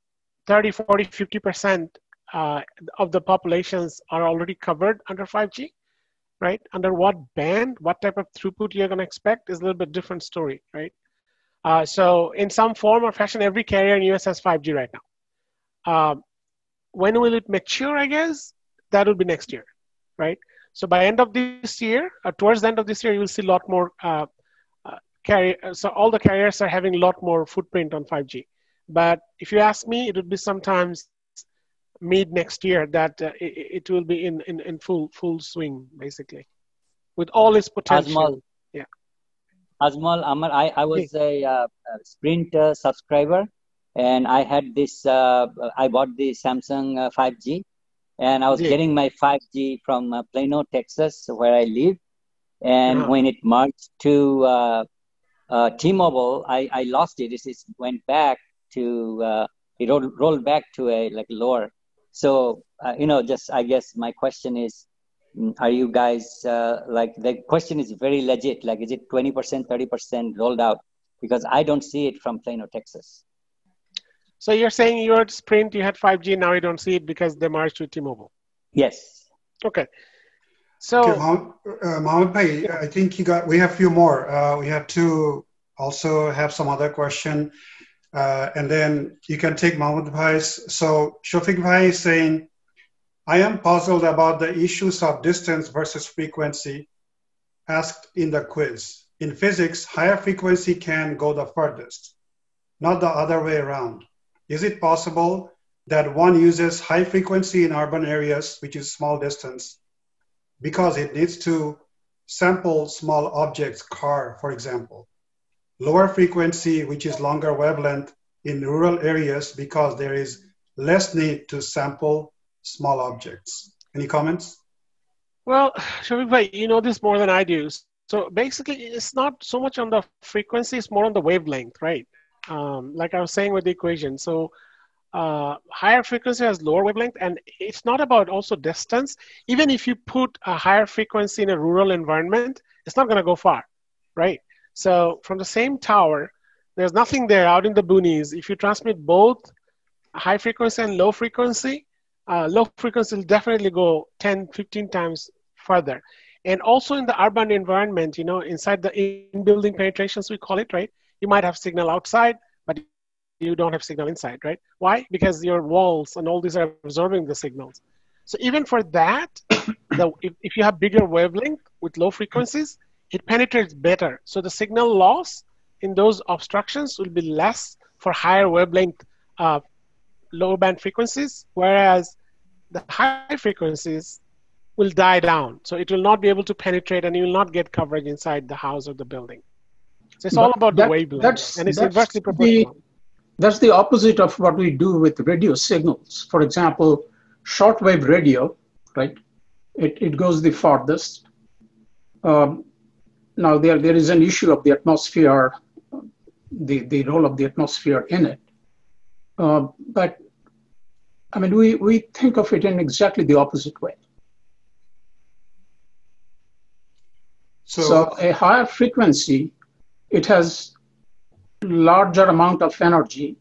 30, 40, 50% of the populations are already covered under 5G, right? Under what band, what type of throughput you're going to expect is a little bit different story, right? So in some form or fashion, every carrier in US has 5G right now. When will it mature, I guess? That will be next year, right? So by end of this year, towards the end of this year, you will see a lot more so all the carriers are having a lot more footprint on 5G. But if you ask me, it would be sometimes mid next year that it will be in full swing, basically, with all its potential. Azmal, yeah. Azmal, Amar, I was a Sprint subscriber, and I had this. I bought the Samsung 5G, and I was getting my 5G from Plano, Texas, where I live. And when it merged to T-Mobile, I lost it. It went back to it rolled back to a lower. So just I guess my question is, are you guys the question is very legit? Like, is it 20%, 30% rolled out? Because I don't see it from Plano, Texas. So you're saying you had Sprint, you had 5G, now you don't see it because they merged with T-Mobile? Yes. Okay. So, okay, Mohammed Bhai, I think we have a few more. We have to also have some other question. And then you can take Mohammed Bhai's. So Shafiq Bhai is saying, I am puzzled about the issues of distance versus frequency asked in the quiz. In physics, higher frequency can go the furthest, not the other way around. Is it possible that one uses high frequency in urban areas, which is small distance, because it needs to sample small objects, car, for example? Lower frequency, which is longer wavelength in rural areas, because there is less need to sample small objects. Any comments? Well, Shafiq Bhai, you know this more than I do. So basically, it's not so much on the frequency, it's more on the wavelength, right? Like I was saying with the equation. So higher frequency has lower wavelength, and it's not about also distance. Even if you put a higher frequency in a rural environment, it's not going to go far, right? So from the same tower, there's nothing there out in the boonies. If you transmit both high frequency and low frequency. Low frequency will definitely go 10, 15 times further. And also in the urban environment, inside the in-building penetrations, we call it, right? You might have signal outside, but you don't have signal inside, right? Why? Because your walls and all these are absorbing the signals. So even for that, if you have bigger wavelength with low frequencies, it penetrates better. So the signal loss in those obstructions will be less for higher wavelength low band frequencies, whereas the high frequencies will die down. So it will not be able to penetrate and you will not get coverage inside the house or the building. So it's all about the wavelength, and it's inversely proportional. That's the opposite of what we do with radio signals. For example, shortwave radio, right? It goes the farthest. Now there is an issue of the atmosphere, the role of the atmosphere in it. But I mean, we think of it in exactly the opposite way. So a higher frequency, it has larger amount of energy.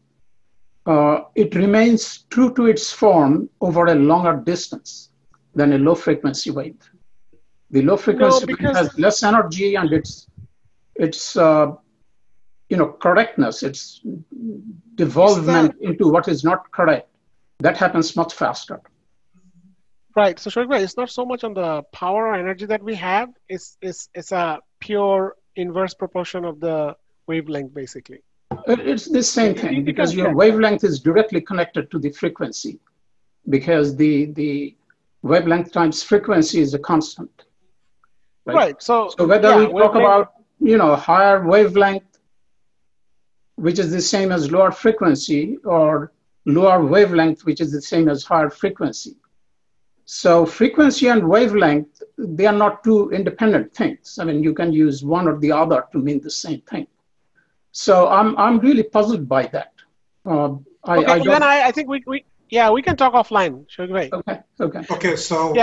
It remains true to its form over a longer distance than a low frequency wave. The low frequency wave has less energy, and its correctness, its devolvement into what is not correct, that happens much faster. Right. So Shoaib, it's not so much on the power or energy that we have. It's a pure inverse proportion of the wavelength, basically. It's the same thing, because your wavelength is directly connected to the frequency, because the wavelength times frequency is a constant. Right. So whether we talk about higher wavelength, which is the same as lower frequency, or lower wavelength, which is the same as higher frequency. So frequency and wavelength, they are not two independent things. I mean, you can use one or the other to mean the same thing. So I'm really puzzled by that. I think we can talk offline. Sure, great. Okay. So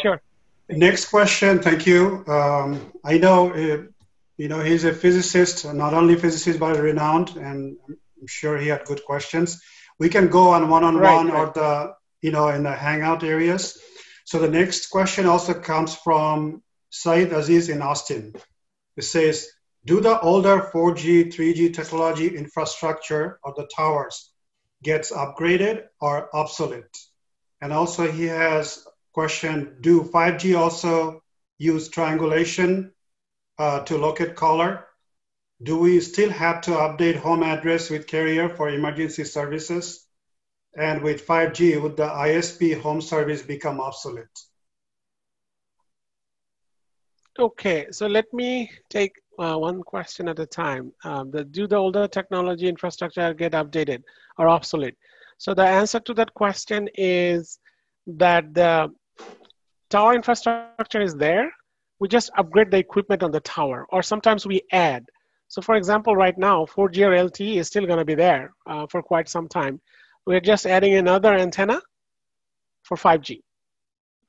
sure. Next question. Thank you. I know he's a physicist, not only physicist but renowned, and I'm sure he had good questions. We can go on one-on-one or in the hangout areas. So the next question also comes from Saeed Aziz in Austin. It says, do the older 4G, 3G technology infrastructure of the towers gets upgraded or obsolete? And also he has question, do 5G also use triangulation to locate caller? Do we still have to update home address with carrier for emergency services? And with 5G, would the ISP home service become obsolete? Okay, so let me take one question at a time. Do the older technology infrastructure get updated or obsolete? So the answer to that question is that the tower infrastructure is there. We just upgrade the equipment on the tower, or sometimes we add. So for example, right now, 4G or LTE is still gonna be there for quite some time. We're just adding another antenna for 5G,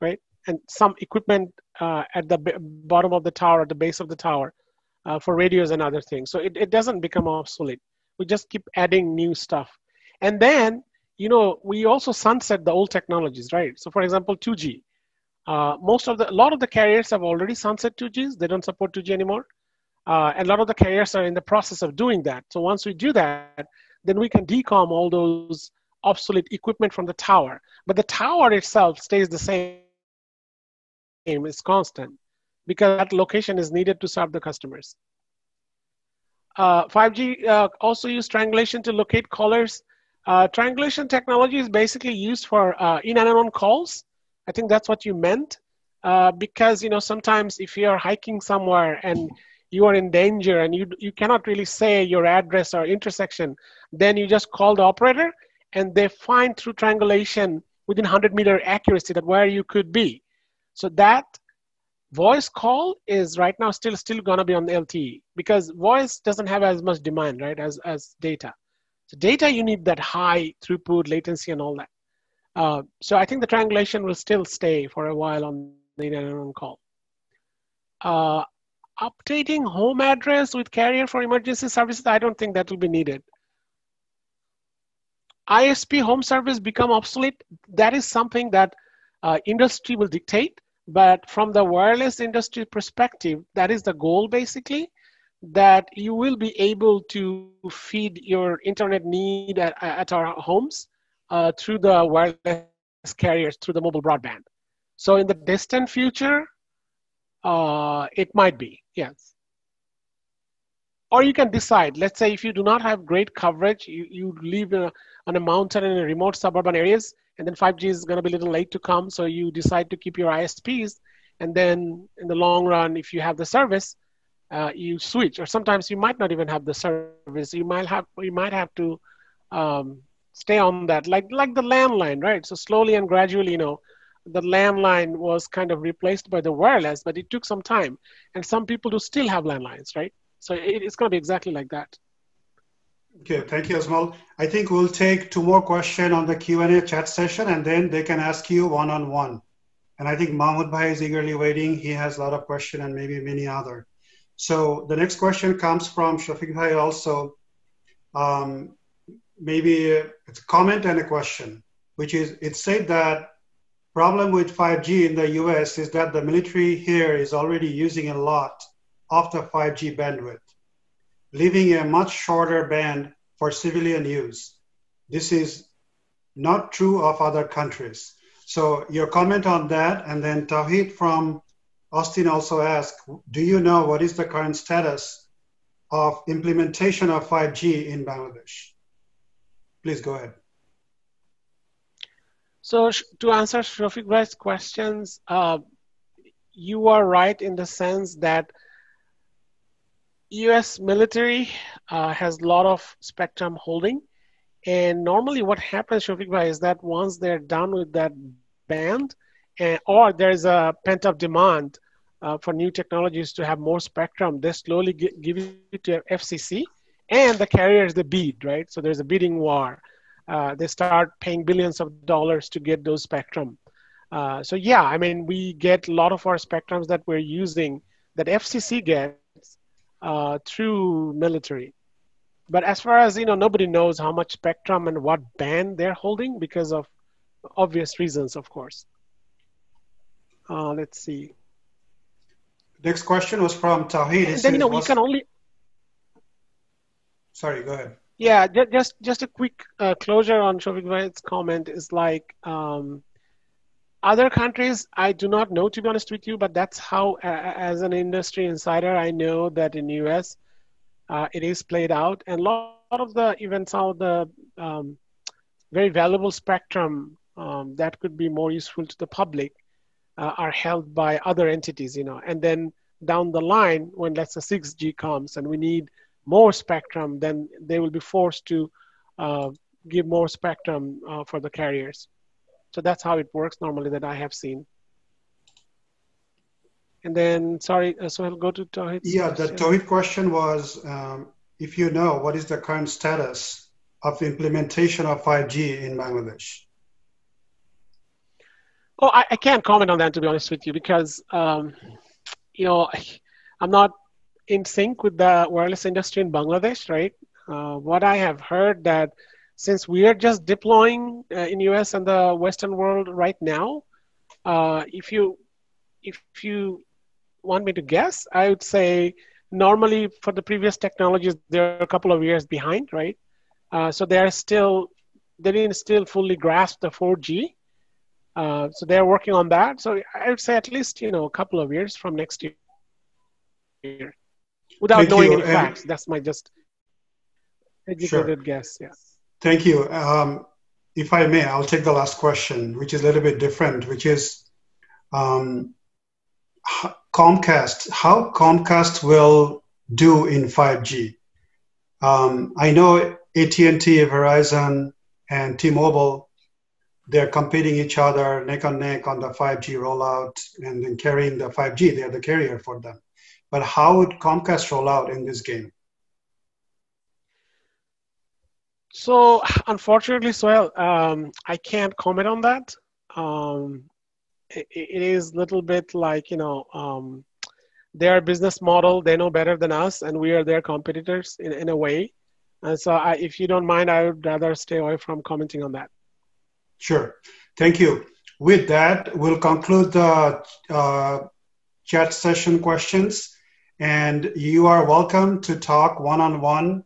right? And some equipment at the bottom of the tower, at the base of the tower for radios and other things. So it doesn't become obsolete. We just keep adding new stuff. And then, we also sunset the old technologies, right? So for example, 2G. A lot of the carriers have already sunset 2Gs. They don't support 2G anymore. And a lot of the carriers are in the process of doing that. So once we do that, then we can decom all those obsolete equipment from the tower. But the tower itself stays the same, it's constant, because that location is needed to serve the customers. 5G also use triangulation to locate callers. Triangulation technology is basically used for in and on calls. I think that's what you meant, because sometimes if you're hiking somewhere and you are in danger and you cannot really say your address or intersection, then you just call the operator and they find through triangulation within 100-meter accuracy that where you could be. So that voice call is right now still gonna be on the LTE, because voice doesn't have as much demand, right, as data. So data, you need that high throughput, latency, and all that. So I think the triangulation will still stay for a while on the in-and-on call. Updating home address with carrier for emergency services, I don't think that will be needed. ISP home service become obsolete, that is something that industry will dictate. But from the wireless industry perspective, that is the goal basically, that you will be able to feed your internet need at our homes through the wireless carriers, through the mobile broadband. So in the distant future, it might be, yes. Or you can decide, let's say if you do not have great coverage, you live on a mountain in a remote suburban areas, and then 5G is going to be a little late to come, so you decide to keep your ISPs, and then in the long run, if you have the service, you switch. Or sometimes you might not even have the service. You might have to stay on that, like the landline, right? So slowly and gradually, you know, the landline was kind of replaced by the wireless, but it took some time, and some people do still have landlines, right? So it's going to be exactly like that. Okay, thank you, Azmal. I think we'll take 2 more questions on the Q&A chat session, and then they can ask you one-on-one. And I think Mahmoud Bhai is eagerly waiting. He has a lot of questions and maybe many other. So the next question comes from Shafiq Bhai also. Maybe it's a comment and a question, which is, it said that problem with 5G in the US is that the military here is already using a lot of the 5G bandwidth, leaving a much shorter band for civilian use. This is not true of other countries. So your comment on that, and then Tawheed from Austin also asked, do you know what is the current status of implementation of 5G in Bangladesh? Please go ahead. So to answer Shafiq Bhai's questions, you are right in the sense that US military has a lot of spectrum holding. And normally what happens, Shafiq Bhai, is that once they're done with that band, or there's a pent-up demand for new technologies to have more spectrum, they slowly give it to FCC, and the carriers, they bid, right? So there's a bidding war. They start paying billions of dollars to get those spectrum. So yeah, I mean, we get a lot of our spectrums that we're using, that FCC gets through military. But as far as, you know, nobody knows how much spectrum and what band they're holding because of obvious reasons, of course. Let's see. Next question was from Tawheed. And then, you know, we can only... Sorry, go ahead. Yeah, just a quick closure on Shafiq Bhai's comment is like, other countries, I do not know, to be honest with you, but that's how, as an industry insider, I know that in US, it is played out. And a lot of the, even some of the very valuable spectrum that could be more useful to the public are held by other entities, you know. And then down the line, when let's say 6G comes and we need more spectrum, then they will be forced to give more spectrum for the carriers. So that's how it works normally that I have seen. And then, sorry, so I'll go to Tawheed. Yeah, the Tawheed question was, if you know, what is the current status of implementation of 5G in Bangladesh? Oh, I can't comment on that, to be honest with you, because, you know, I'm not in sync with the wireless industry in Bangladesh, right? What I have heard that since we are just deploying in US and the Western world right now, if you want me to guess, I would say normally for the previous technologies, they're a couple of years behind, right? So they didn't still fully grasp the 4G. So they're working on that. So I would say at least, you know, a couple of years from next year. Without knowing any facts, that's my just educated guess, yeah. Thank you. If I may, I'll take the last question, which is a little bit different, which is Comcast. How Comcast will do in 5G? I know AT&T, Verizon, and T-Mobile, they're competing each other neck and neck on the 5G rollout and then carrying the 5G. They're the carrier for them. But how would Comcast roll out in this game? So unfortunately, Sohail, I can't comment on that. It is a little bit like, you know, their business model, they know better than us, and we are their competitors in a way. So if you don't mind, I would rather stay away from commenting on that. Sure. Thank you. With that, we'll conclude the chat session questions. And you are welcome to talk one-on-one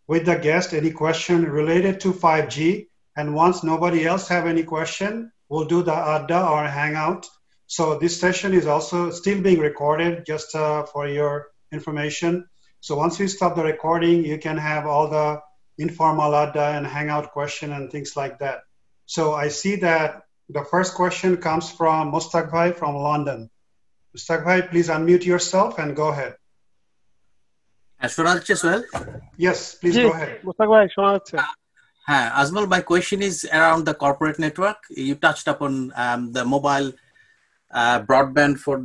with the guest, any question related to 5G. And once nobody else have any question, we'll do the Adda or Hangout. So this session is also still being recorded, just for your information. So once we stop the recording, you can have all the informal Adda and Hangout question and things like that. So I see that the first question comes from Mustaq Bhai from London. Mustaq Bhai, please unmute yourself and go ahead. শোনা যাচ্ছে Sohel? Yes, please go ahead. Mustaq Bhai, শোনা যাচ্ছে। Azmal, my question is around the corporate network. You touched upon the mobile broadband for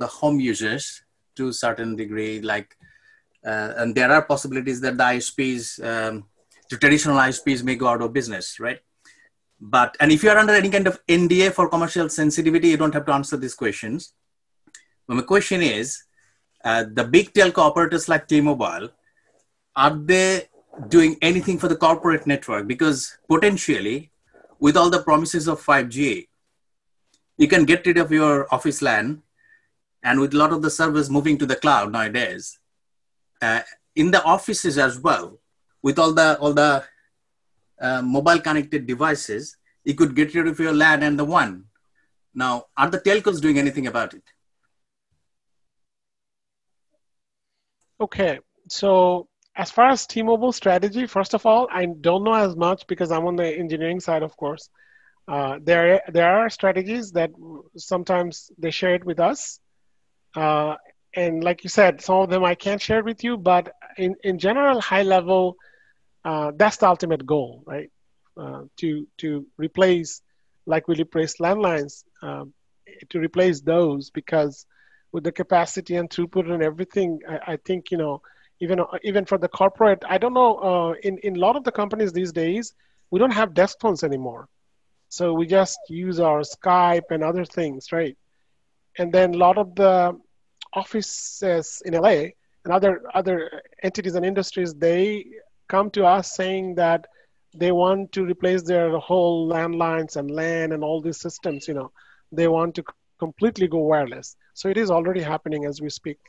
the home users to a certain degree, like, and there are possibilities that the ISPs, the traditional ISPs may go out of business, right? But, and if you are under any kind of NDA for commercial sensitivity, you don't have to answer these questions. But my question is, the big telco operators like T-Mobile, are they doing anything for the corporate network? Because potentially, with all the promises of 5G, you can get rid of your office LAN, and with a lot of the servers moving to the cloud nowadays, in the offices as well, with all the mobile connected devices, you could get rid of your LAN and the WAN. Now, are the telcos doing anything about it? Okay, so as far as T-Mobile strategy, first of all, I don't know as much because I'm on the engineering side, of course. There are strategies that sometimes they share it with us. And like you said, some of them I can't share with you, but in general, high level, that's the ultimate goal, right? To replace, like we replace landlines, to replace those, because with the capacity and throughput and everything, I think, you know, even for the corporate, I don't know, in a lot of the companies these days, we don't have desk phones anymore. So we just use our Skype and other things, right? And then a lot of the offices in LA and other entities and industries, they come to us saying that they want to replace their whole landlines and LAN and all these systems, you know, they want to completely go wireless. So it is already happening as we speak.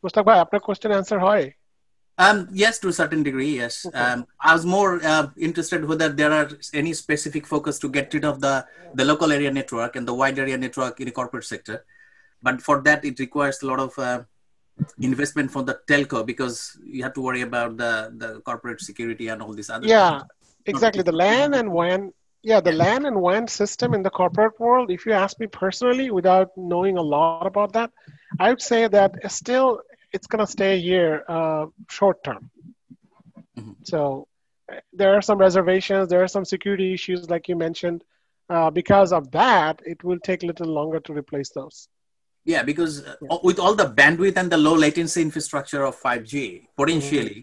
Mustaq Bhai, আপনার question answer হয়? Yes, to a certain degree, yes. Okay. I was more interested whether there are any specific focus to get rid of the local area network and the wide area network in the corporate sector. But for that, it requires a lot of investment from the telco, because you have to worry about the corporate security and all these other Yeah, things. exactly. The LAN and WAN, the LAN and WAN system in the corporate world, if you ask me personally, without knowing a lot about that, I would say that still it's going to stay here short term. Mm-hmm. So there are some reservations, there are some security issues like you mentioned. Because of that, it will take a little longer to replace those. Yeah, because with all the bandwidth and the low latency infrastructure of 5G, potentially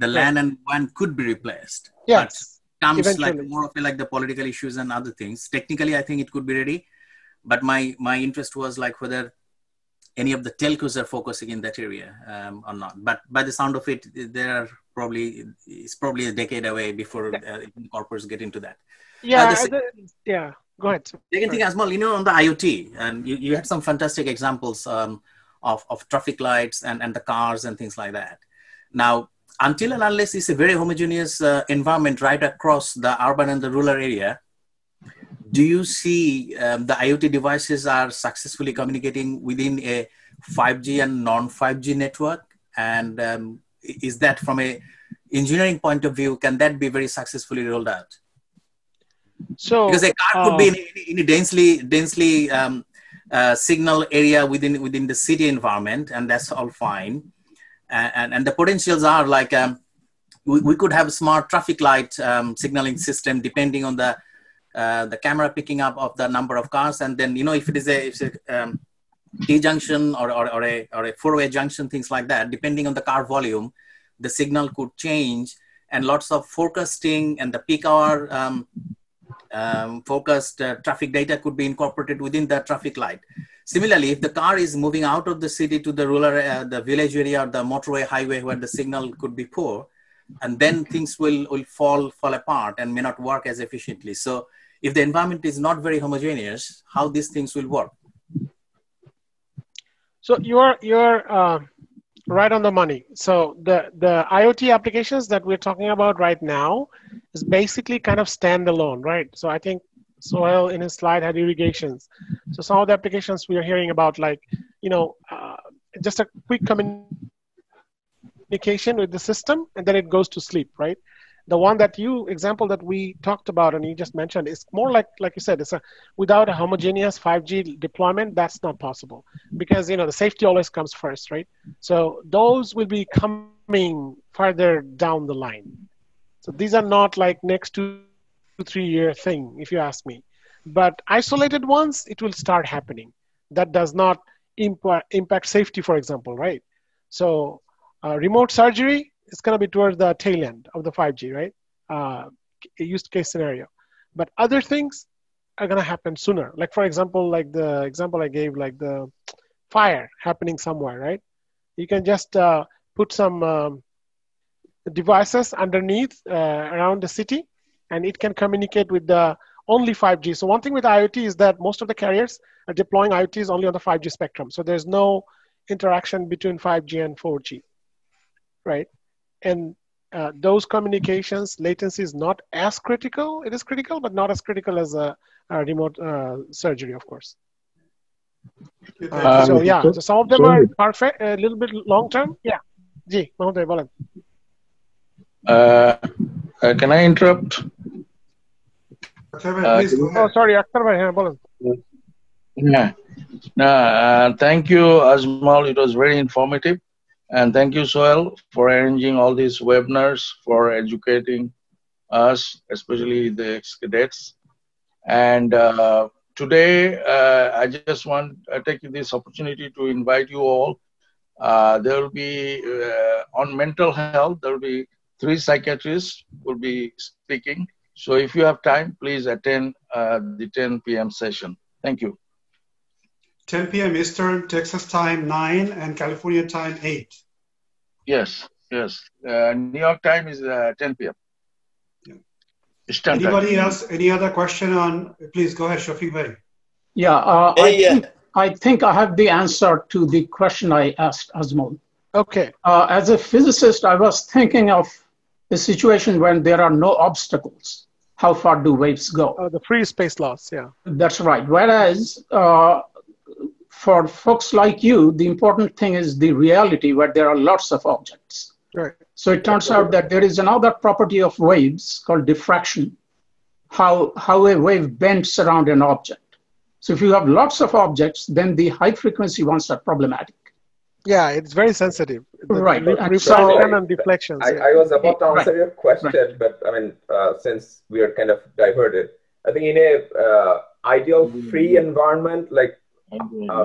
the LAN and WAN could be replaced. Yes, but comes eventually. like more of like the political issues and other things. Technically, I think it could be ready, but my interest was like whether any of the telcos are focusing in that area or not. But by the sound of it, it's probably a decade away before corporates get into that. Yeah. Go ahead. Second thing, Azmal, you know, on the IoT, and you had some fantastic examples of traffic lights and the cars and things like that. Now, until and unless it's a very homogeneous environment right across the urban and the rural area, do you see the IoT devices are successfully communicating within a 5G and non-5G network? And is that from a engineering point of view, can that be very successfully rolled out? So, because a car could be in a densely signal area within the city environment, and that's all fine. And the potentials are like we could have a smart traffic light signaling system depending on the camera picking up of the number of cars, and then, you know, if it is a T junction or a four-way junction, things like that, depending on the car volume, the signal could change, and lots of forecasting and the peak hour focused traffic data could be incorporated within the traffic light. Similarly, if the car is moving out of the city to the rural, the village area or the motorway highway where the signal could be poor, and then things will fall apart and may not work as efficiently. So if the environment is not very homogeneous, how these things will work? So you're right on the money. So the IoT applications that we're talking about right now is basically kind of standalone, right? So I think Sohail in his slide had irrigations. So some of the applications we are hearing about, like, just a quick communication with the system, and then it goes to sleep, right? The one that example that we talked about and you just mentioned is more like you said, without a homogeneous 5G deployment, that's not possible because, the safety always comes first, right? So those will be coming farther down the line. So these are not like next 2-3 year thing, if you ask me. But isolated ones, it will start happening. That does not impact safety, for example, right? So remote surgery is going to be towards the tail end of the 5G, right? Use case scenario. But other things are going to happen sooner. Like, for example, like the example I gave, like the fire happening somewhere, right? You can just put some devices underneath around the city, and it can communicate with the only 5G. So one thing with IoT is that most of the carriers are deploying IoTs only on the 5G spectrum. So there's no interaction between 5G and 4G, right? And those communications, latency is not as critical. It is critical, but not as critical as a remote surgery, of course. So some of them are perfect, a little bit long term. Yeah. Ji, Mahoday, bolan. Can I interrupt? Oh, sorry, Akhtar bhai, bolan. Thank you, Azmal. It was very informative. And thank you, Sohail, for arranging all these webinars, for educating us, especially the ex-cadets. And today, I just want to take this opportunity to invite you all. There will be, on mental health, there will be 3 psychiatrists will be speaking. So if you have time, please attend the 10 p.m. session. Thank you. 10 p.m. Eastern, Texas time 9, and California time 8. Yes. New York time is 10 p.m. Yeah. Eastern Anybody time. else? Any other question on? Please go ahead, Shafiq bhai. Yeah, I think I have the answer to the question I asked Azmal. Okay. As a physicist, I was thinking of a situation when there are no obstacles. How far do waves go? The free space loss, yeah. That's right. Whereas for folks like you, the important thing is the reality where there are lots of objects. Right. So it turns out that there is another property of waves called diffraction, how a wave bends around an object. So if you have lots of objects, then the high frequency ones are problematic. Yeah, it's very sensitive. Right. Refraction and deflections. I was about to answer your question, but I mean, since we are kind of diverted, I think in a ideal free environment, like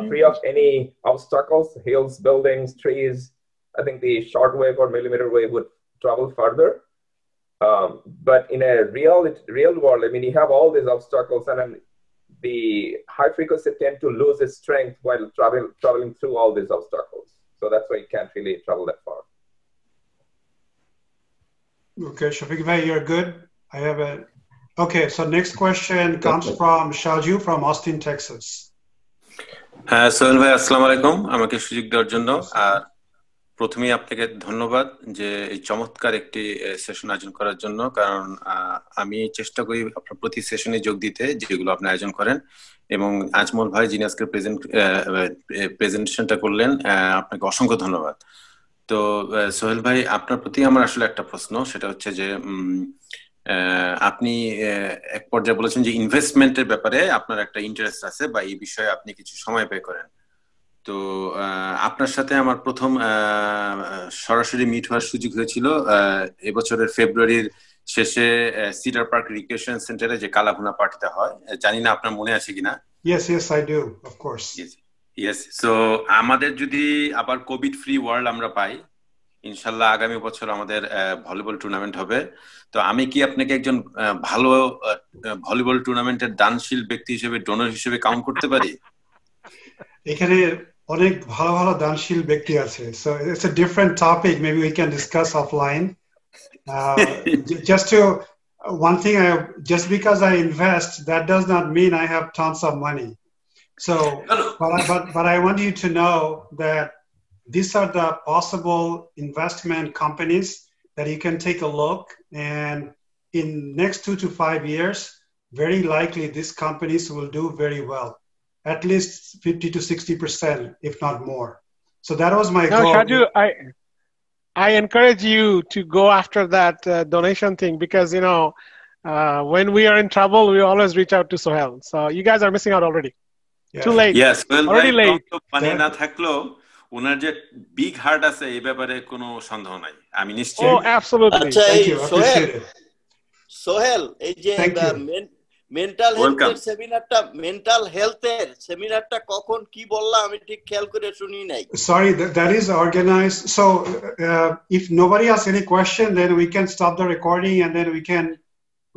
free of any obstacles, hills, buildings, trees, I think the shortwave or millimeter wave would travel further. But in a real world, I mean, you have all these obstacles, and then the high frequency tend to lose its strength while traveling through all these obstacles. So that's why you can't really travel that far. Okay, Shafiq bhai, you're good. Okay, so next question comes from Shaju from Austin, Texas. Sohel ভাই, আসসালামু আলাইকুম, আমাকে সুযোগ দেওয়ার জন্য। আর প্রথমেই আপনাকে ধন্যবাদ যে এই চমৎকার একটি সেশন আয়োজন করার জন্য, কারণ আমি চেষ্টা করি আপনার প্রতি সেশনে যোগ দিতে যেগুলো আপনি আয়োজন করেন। এবং আজমল ভাই যিনি আজকে প্রেজেন্টেশনটা করলেন, আপনাকে অসংখ্য ধন্যবাদ। তো সোহেল ভাই, আপনার প্রতি আমার আসলে একটা প্রশ্ন, সেটা হচ্ছে যে আপনি এক পর্যায়ে বলেছেন যে ইনভেস্টমেন্টের ব্যাপারে আপনার একটা ইন্টারেস্ট আছে বা এই বিষয়ে আপনি কিছু সময় ব্যয় করেন। তো আপনার সাথে আমার প্রথম সরাসরি মিট হওয়ার সুযোগ হয়েছিল এবছরের ফেব্রুয়ারির শেষে সিডার পার্ক রিক্রিয়েশন সেন্টারে যে কালাভুনা পার্টিটা হয়, জানি না আপনার মনে আছে কিনা। Yes, I do, of course. Yes. So আমাদের যদি আবার কোভিড ফ্রি ওয়ার্ল্ড আমরা পাই, ইনশাল্লাহ আগামী বছর আমাদের ভলিবল টুর্নামেন্ট হবে। তো আমি কি আপনাকে একজন ভালো ভলিবল টুর্নামেন্টের দানশীল ব্যক্তি হিসেবে, ডোনর হিসেবে কাউন্ট করতে পারি? এখানে অনেক ভালো ভালো দানশীল ব্যক্তি আছে, so it's a different topic, maybe we can discuss offline. Just to one thing, just because I invest, that does not mean I have tons of money. So but I want you to know that these are the possible investment companies that you can take a look, and in next 2 to 5 years, very likely these companies will do very well, at least 50 to 60%, if not more. So that was my goal. Shaju, I encourage you to go after that donation thing, because when we are in trouble, we always reach out to Sohail. So you guys are missing out already. Yeah. Too late. Yes, well, already late. মানে না থাকলো ওনার যে big heart আছে এই ব্যাপারে কোনো সন্দেহ নাই, আমি নিশ্চিত। Oh, absolutely. আচ্ছা, Thank you. সোহেল, এই যে মেন্টাল হেলথের সেমিনারটা কখন কি বললা আমি ঠিক খেয়াল করে শুনি নাই। Sorry, that is organized. So if nobody has any question, then we can stop the recording, and then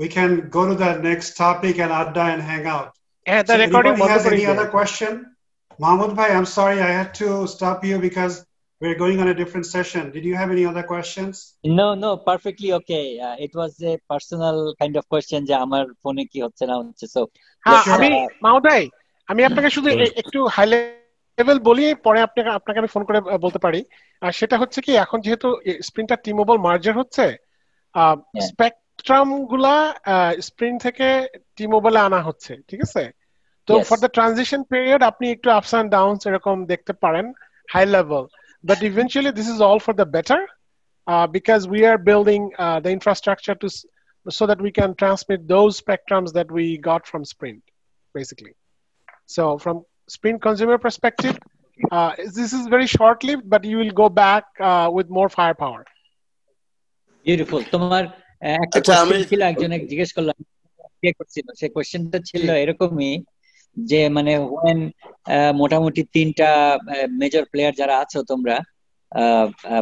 we can go to the next topic and Adda and hang out. Yeah, the recording has any other question? Mahmoud bhai, I'm sorry, I had to stop you because we're going on a different session. Did you have any other questions? No, perfectly okay. It was a personal kind of question যে আমার ফোনে কি হচ্ছে না হচ্ছে। So আমি মাহমুদ ভাই, আমি আপনাকে শুধু একটু হাই লেভেল বলি, পরে আপনাকে আমি ফোন করে বলতে পারি। আর সেটা হচ্ছে কি, এখন যেহেতু স্প্রিন্টটা টি-মোবাইল মার্জার হচ্ছে, স্পেকট্রাম গুলা স্প্রিন্ট থেকে টি-মোবাইলে আনা হচ্ছে, ঠিক আছে? তো ফর দ্য ট্রানজিশন পিরিয়ড আপনি একটু আপস এন্ড ডাউনস এরকম দেখতে পারেন high level, but eventually this is all for the better, because we are building the infrastructure so that we can transmit those spectrums that we got from Sprint, basically. So from Sprint consumer perspective, this is very short-lived, but you will go back with more firepower. Beautiful. তোমার একটা question ছিল, একজনে জিজ্ঞেস করলাম, কে করছিল, সেই কোশ্চেনটা ছিল এরকমই যে মানে when মোটামুটি তিনটা মেজর প্লেয়ার যারা আছো তোমরা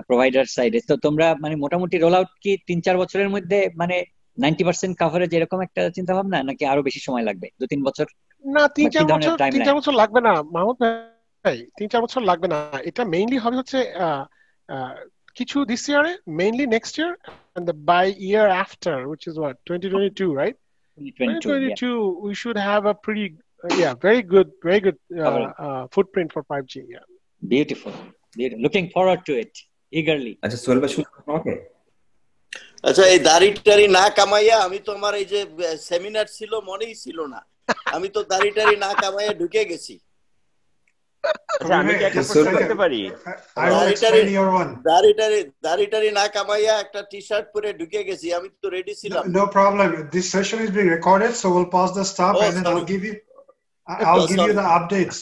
প্রোভাইডার সাইডে, তো তোমরা মানে মোটামুটি রোল আউট কি 3-4 বছরের মধ্যে মানে 90% কভারেজ এরকম একটা চিন্তা ভাবনা, নাকি আরো বেশি সময় লাগবে, 2-3 বছর? না, 3-4 বছর লাগবে না মাহমুদ ভাই, 3-4 বছর লাগবে না। এটা মেইনলি হবে হচ্ছে কিছু দিস ইয়ারে, mainly next year, and by year after, which is what, 2022, right? 2022 we should have a pretty very good footprint for 5G. Yeah, beautiful. Looking forward to it eagerly. আচ্ছা সোহেল ভাই, শুনুন আমাকে। আচ্ছা, এই দাড়ি না কামাইয়া আমি তো আমার এই যে সেমিনার ছিল মনেই ছিল না, আমি তো দাড়ি না কামাইয়া ঢুকে গেছি। আচ্ছা, আমি কি একটা প্রশ্ন করতে পারি? দাড়ি না কামাইয়া একটা টি-শার্ট পরে ঢুকে গেছি, আমি তো রেডি ছিলাম। No problem. This session is being recorded, so we'll pause the stop and then I'll give you the updates.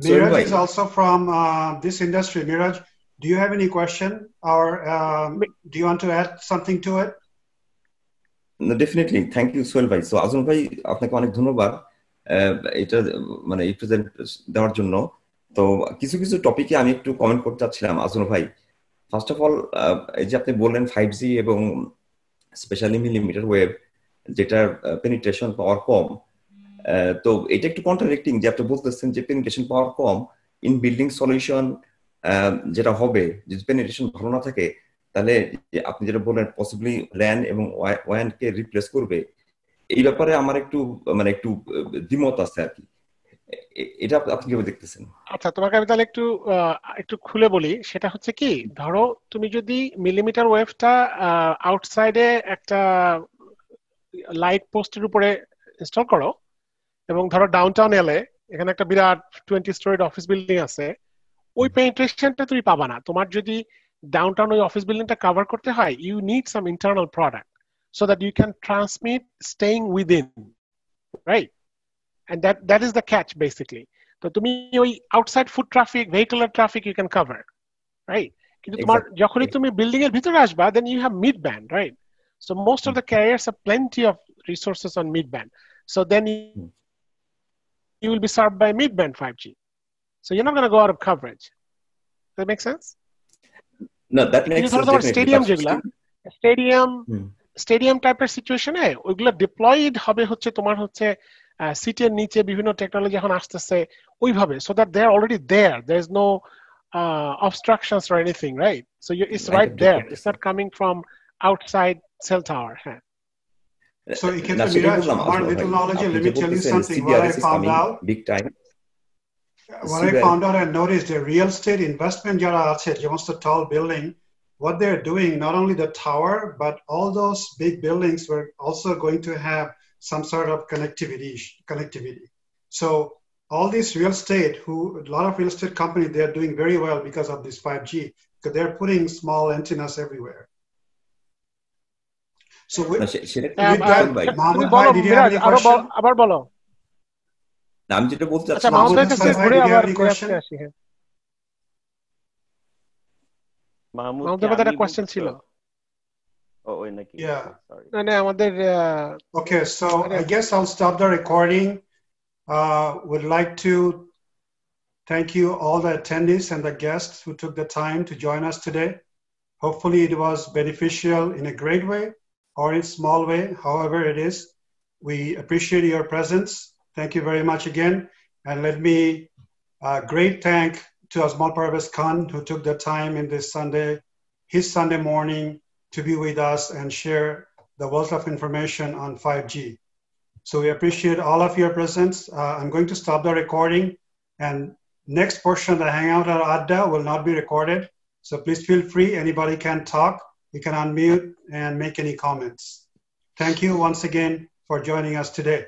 Miraj is also from this industry. Miraj, do you have any question, or do you want to add something to it? No, definitely. Thank you, Sohail bhai. So Azmal bhai, আপনাকে অনেক ধন্যবাদ এটা মানে এই present দেওয়ার জন্য। তো কিছু টপিকে আমি একটু কমেন্ট করতে চাচ্ছিলাম আজমল ভাই। ফার্স্ট অফ অল, এই যে আপনি বললেন 5G এবং স্পেশালি মিলিমিটার ওয়েভ, যেটার পেনিট্রেশন পাওয়ার কম, তো এটা একটু কন্ট্রাডিক্টিং যে আপনি বলতেছেন যে penetration power com, in building solution যেটা হবে, যদি পেনিট্রেশন ভালো না থাকে তাহলে আপনি যেটা বললেন পসিবলি ল্যান এবং ওয়ান কে রিপ্লেস করবে, এই ব্যাপারে আমার একটু দ্বিমত আছে আর কি। এটা আপনি কিভাবে দেখতেছেন? আচ্ছা, তোমাকে আমি তাহলে একটু খুলে বলি। সেটা হচ্ছে কি, ধরো তুমি যদি মিলিমিটার ওয়েভটা আউটসাইডে একটা লাইট পোস্টের উপরে ইনস্টল করো, এবং ধরো ডাউনটাউন এলে এখানে একটা বিরাট 20 স্টোরিড অফিস বিল্ডিং আছে, ওই পেনিট্রেশনটা তুমি পাবা না। তোমার যদি ডাউনটাউন ওই অফিস বিল্ডিংটা কভার করতে হয়, you need some internal product so that you can transmit staying within, right? And that is the catch basically. So তুমি ওই outside foot traffic, vehicular traffic you can cover, right? কিন্তু তোমার যখনই তুমি building এর ভিতরে আসবা, then you have mid band, right? So most of the carriers have plenty of resources on mid band, so then you will be served by mid band 5G, so you're not going to go out of coverage. that make sense? No, that makes sense definitely. Stadium যেগুলা stadium টাইপের সিচুয়েশনে ওইগুলো diploid হবে হচ্ছে তোমার হচ্ছে সিটের নিচে বিভিন্ন টেকনোলজি এখন আসতেছে ওইভাবে, so that they are already there is no obstructions or anything, right? So it's right there, it's not coming from outside cell tower. So Miraj, our little knowledge, let me tell you something. What I found out big time. What I found out and noticed, the real estate investment jara ache, just a tall building, what they're doing, not only the tower, but all those big buildings were also going to have some sort of connectivity. So all these real estate, a lot of real estate companies, they're doing very well because of this 5G, because they're putting small antennas everywhere. So with that, Mohammed Bhai, did you have any question? আবার বলো। আমি যেটা বলতে চাচ্ছি, আচ্ছা, মোহাম্মদের কাছে ঘুরে আবার আসি। মাহমুদের মধ্যে একটা কোশ্চেন ছিল। ওই নাকি? Yeah. না আমাদের Okay, so I guess I'll stop the recording. Would like to thank you all the attendees and the guests who took the time to join us today. Hopefully it was beneficial in a great way or in a small way, however it is. We appreciate your presence. Thank you very much again. And let me great thank to Azmal Khan, who took the time in this his Sunday morning to be with us and share the wealth of information on 5G. So we appreciate all of your presence. I'm going to stop the recording, and next portion, the Hangout or Adda, will not be recorded. So please feel free. Anybody can talk. You can unmute and make any comments. Thank you once again for joining us today.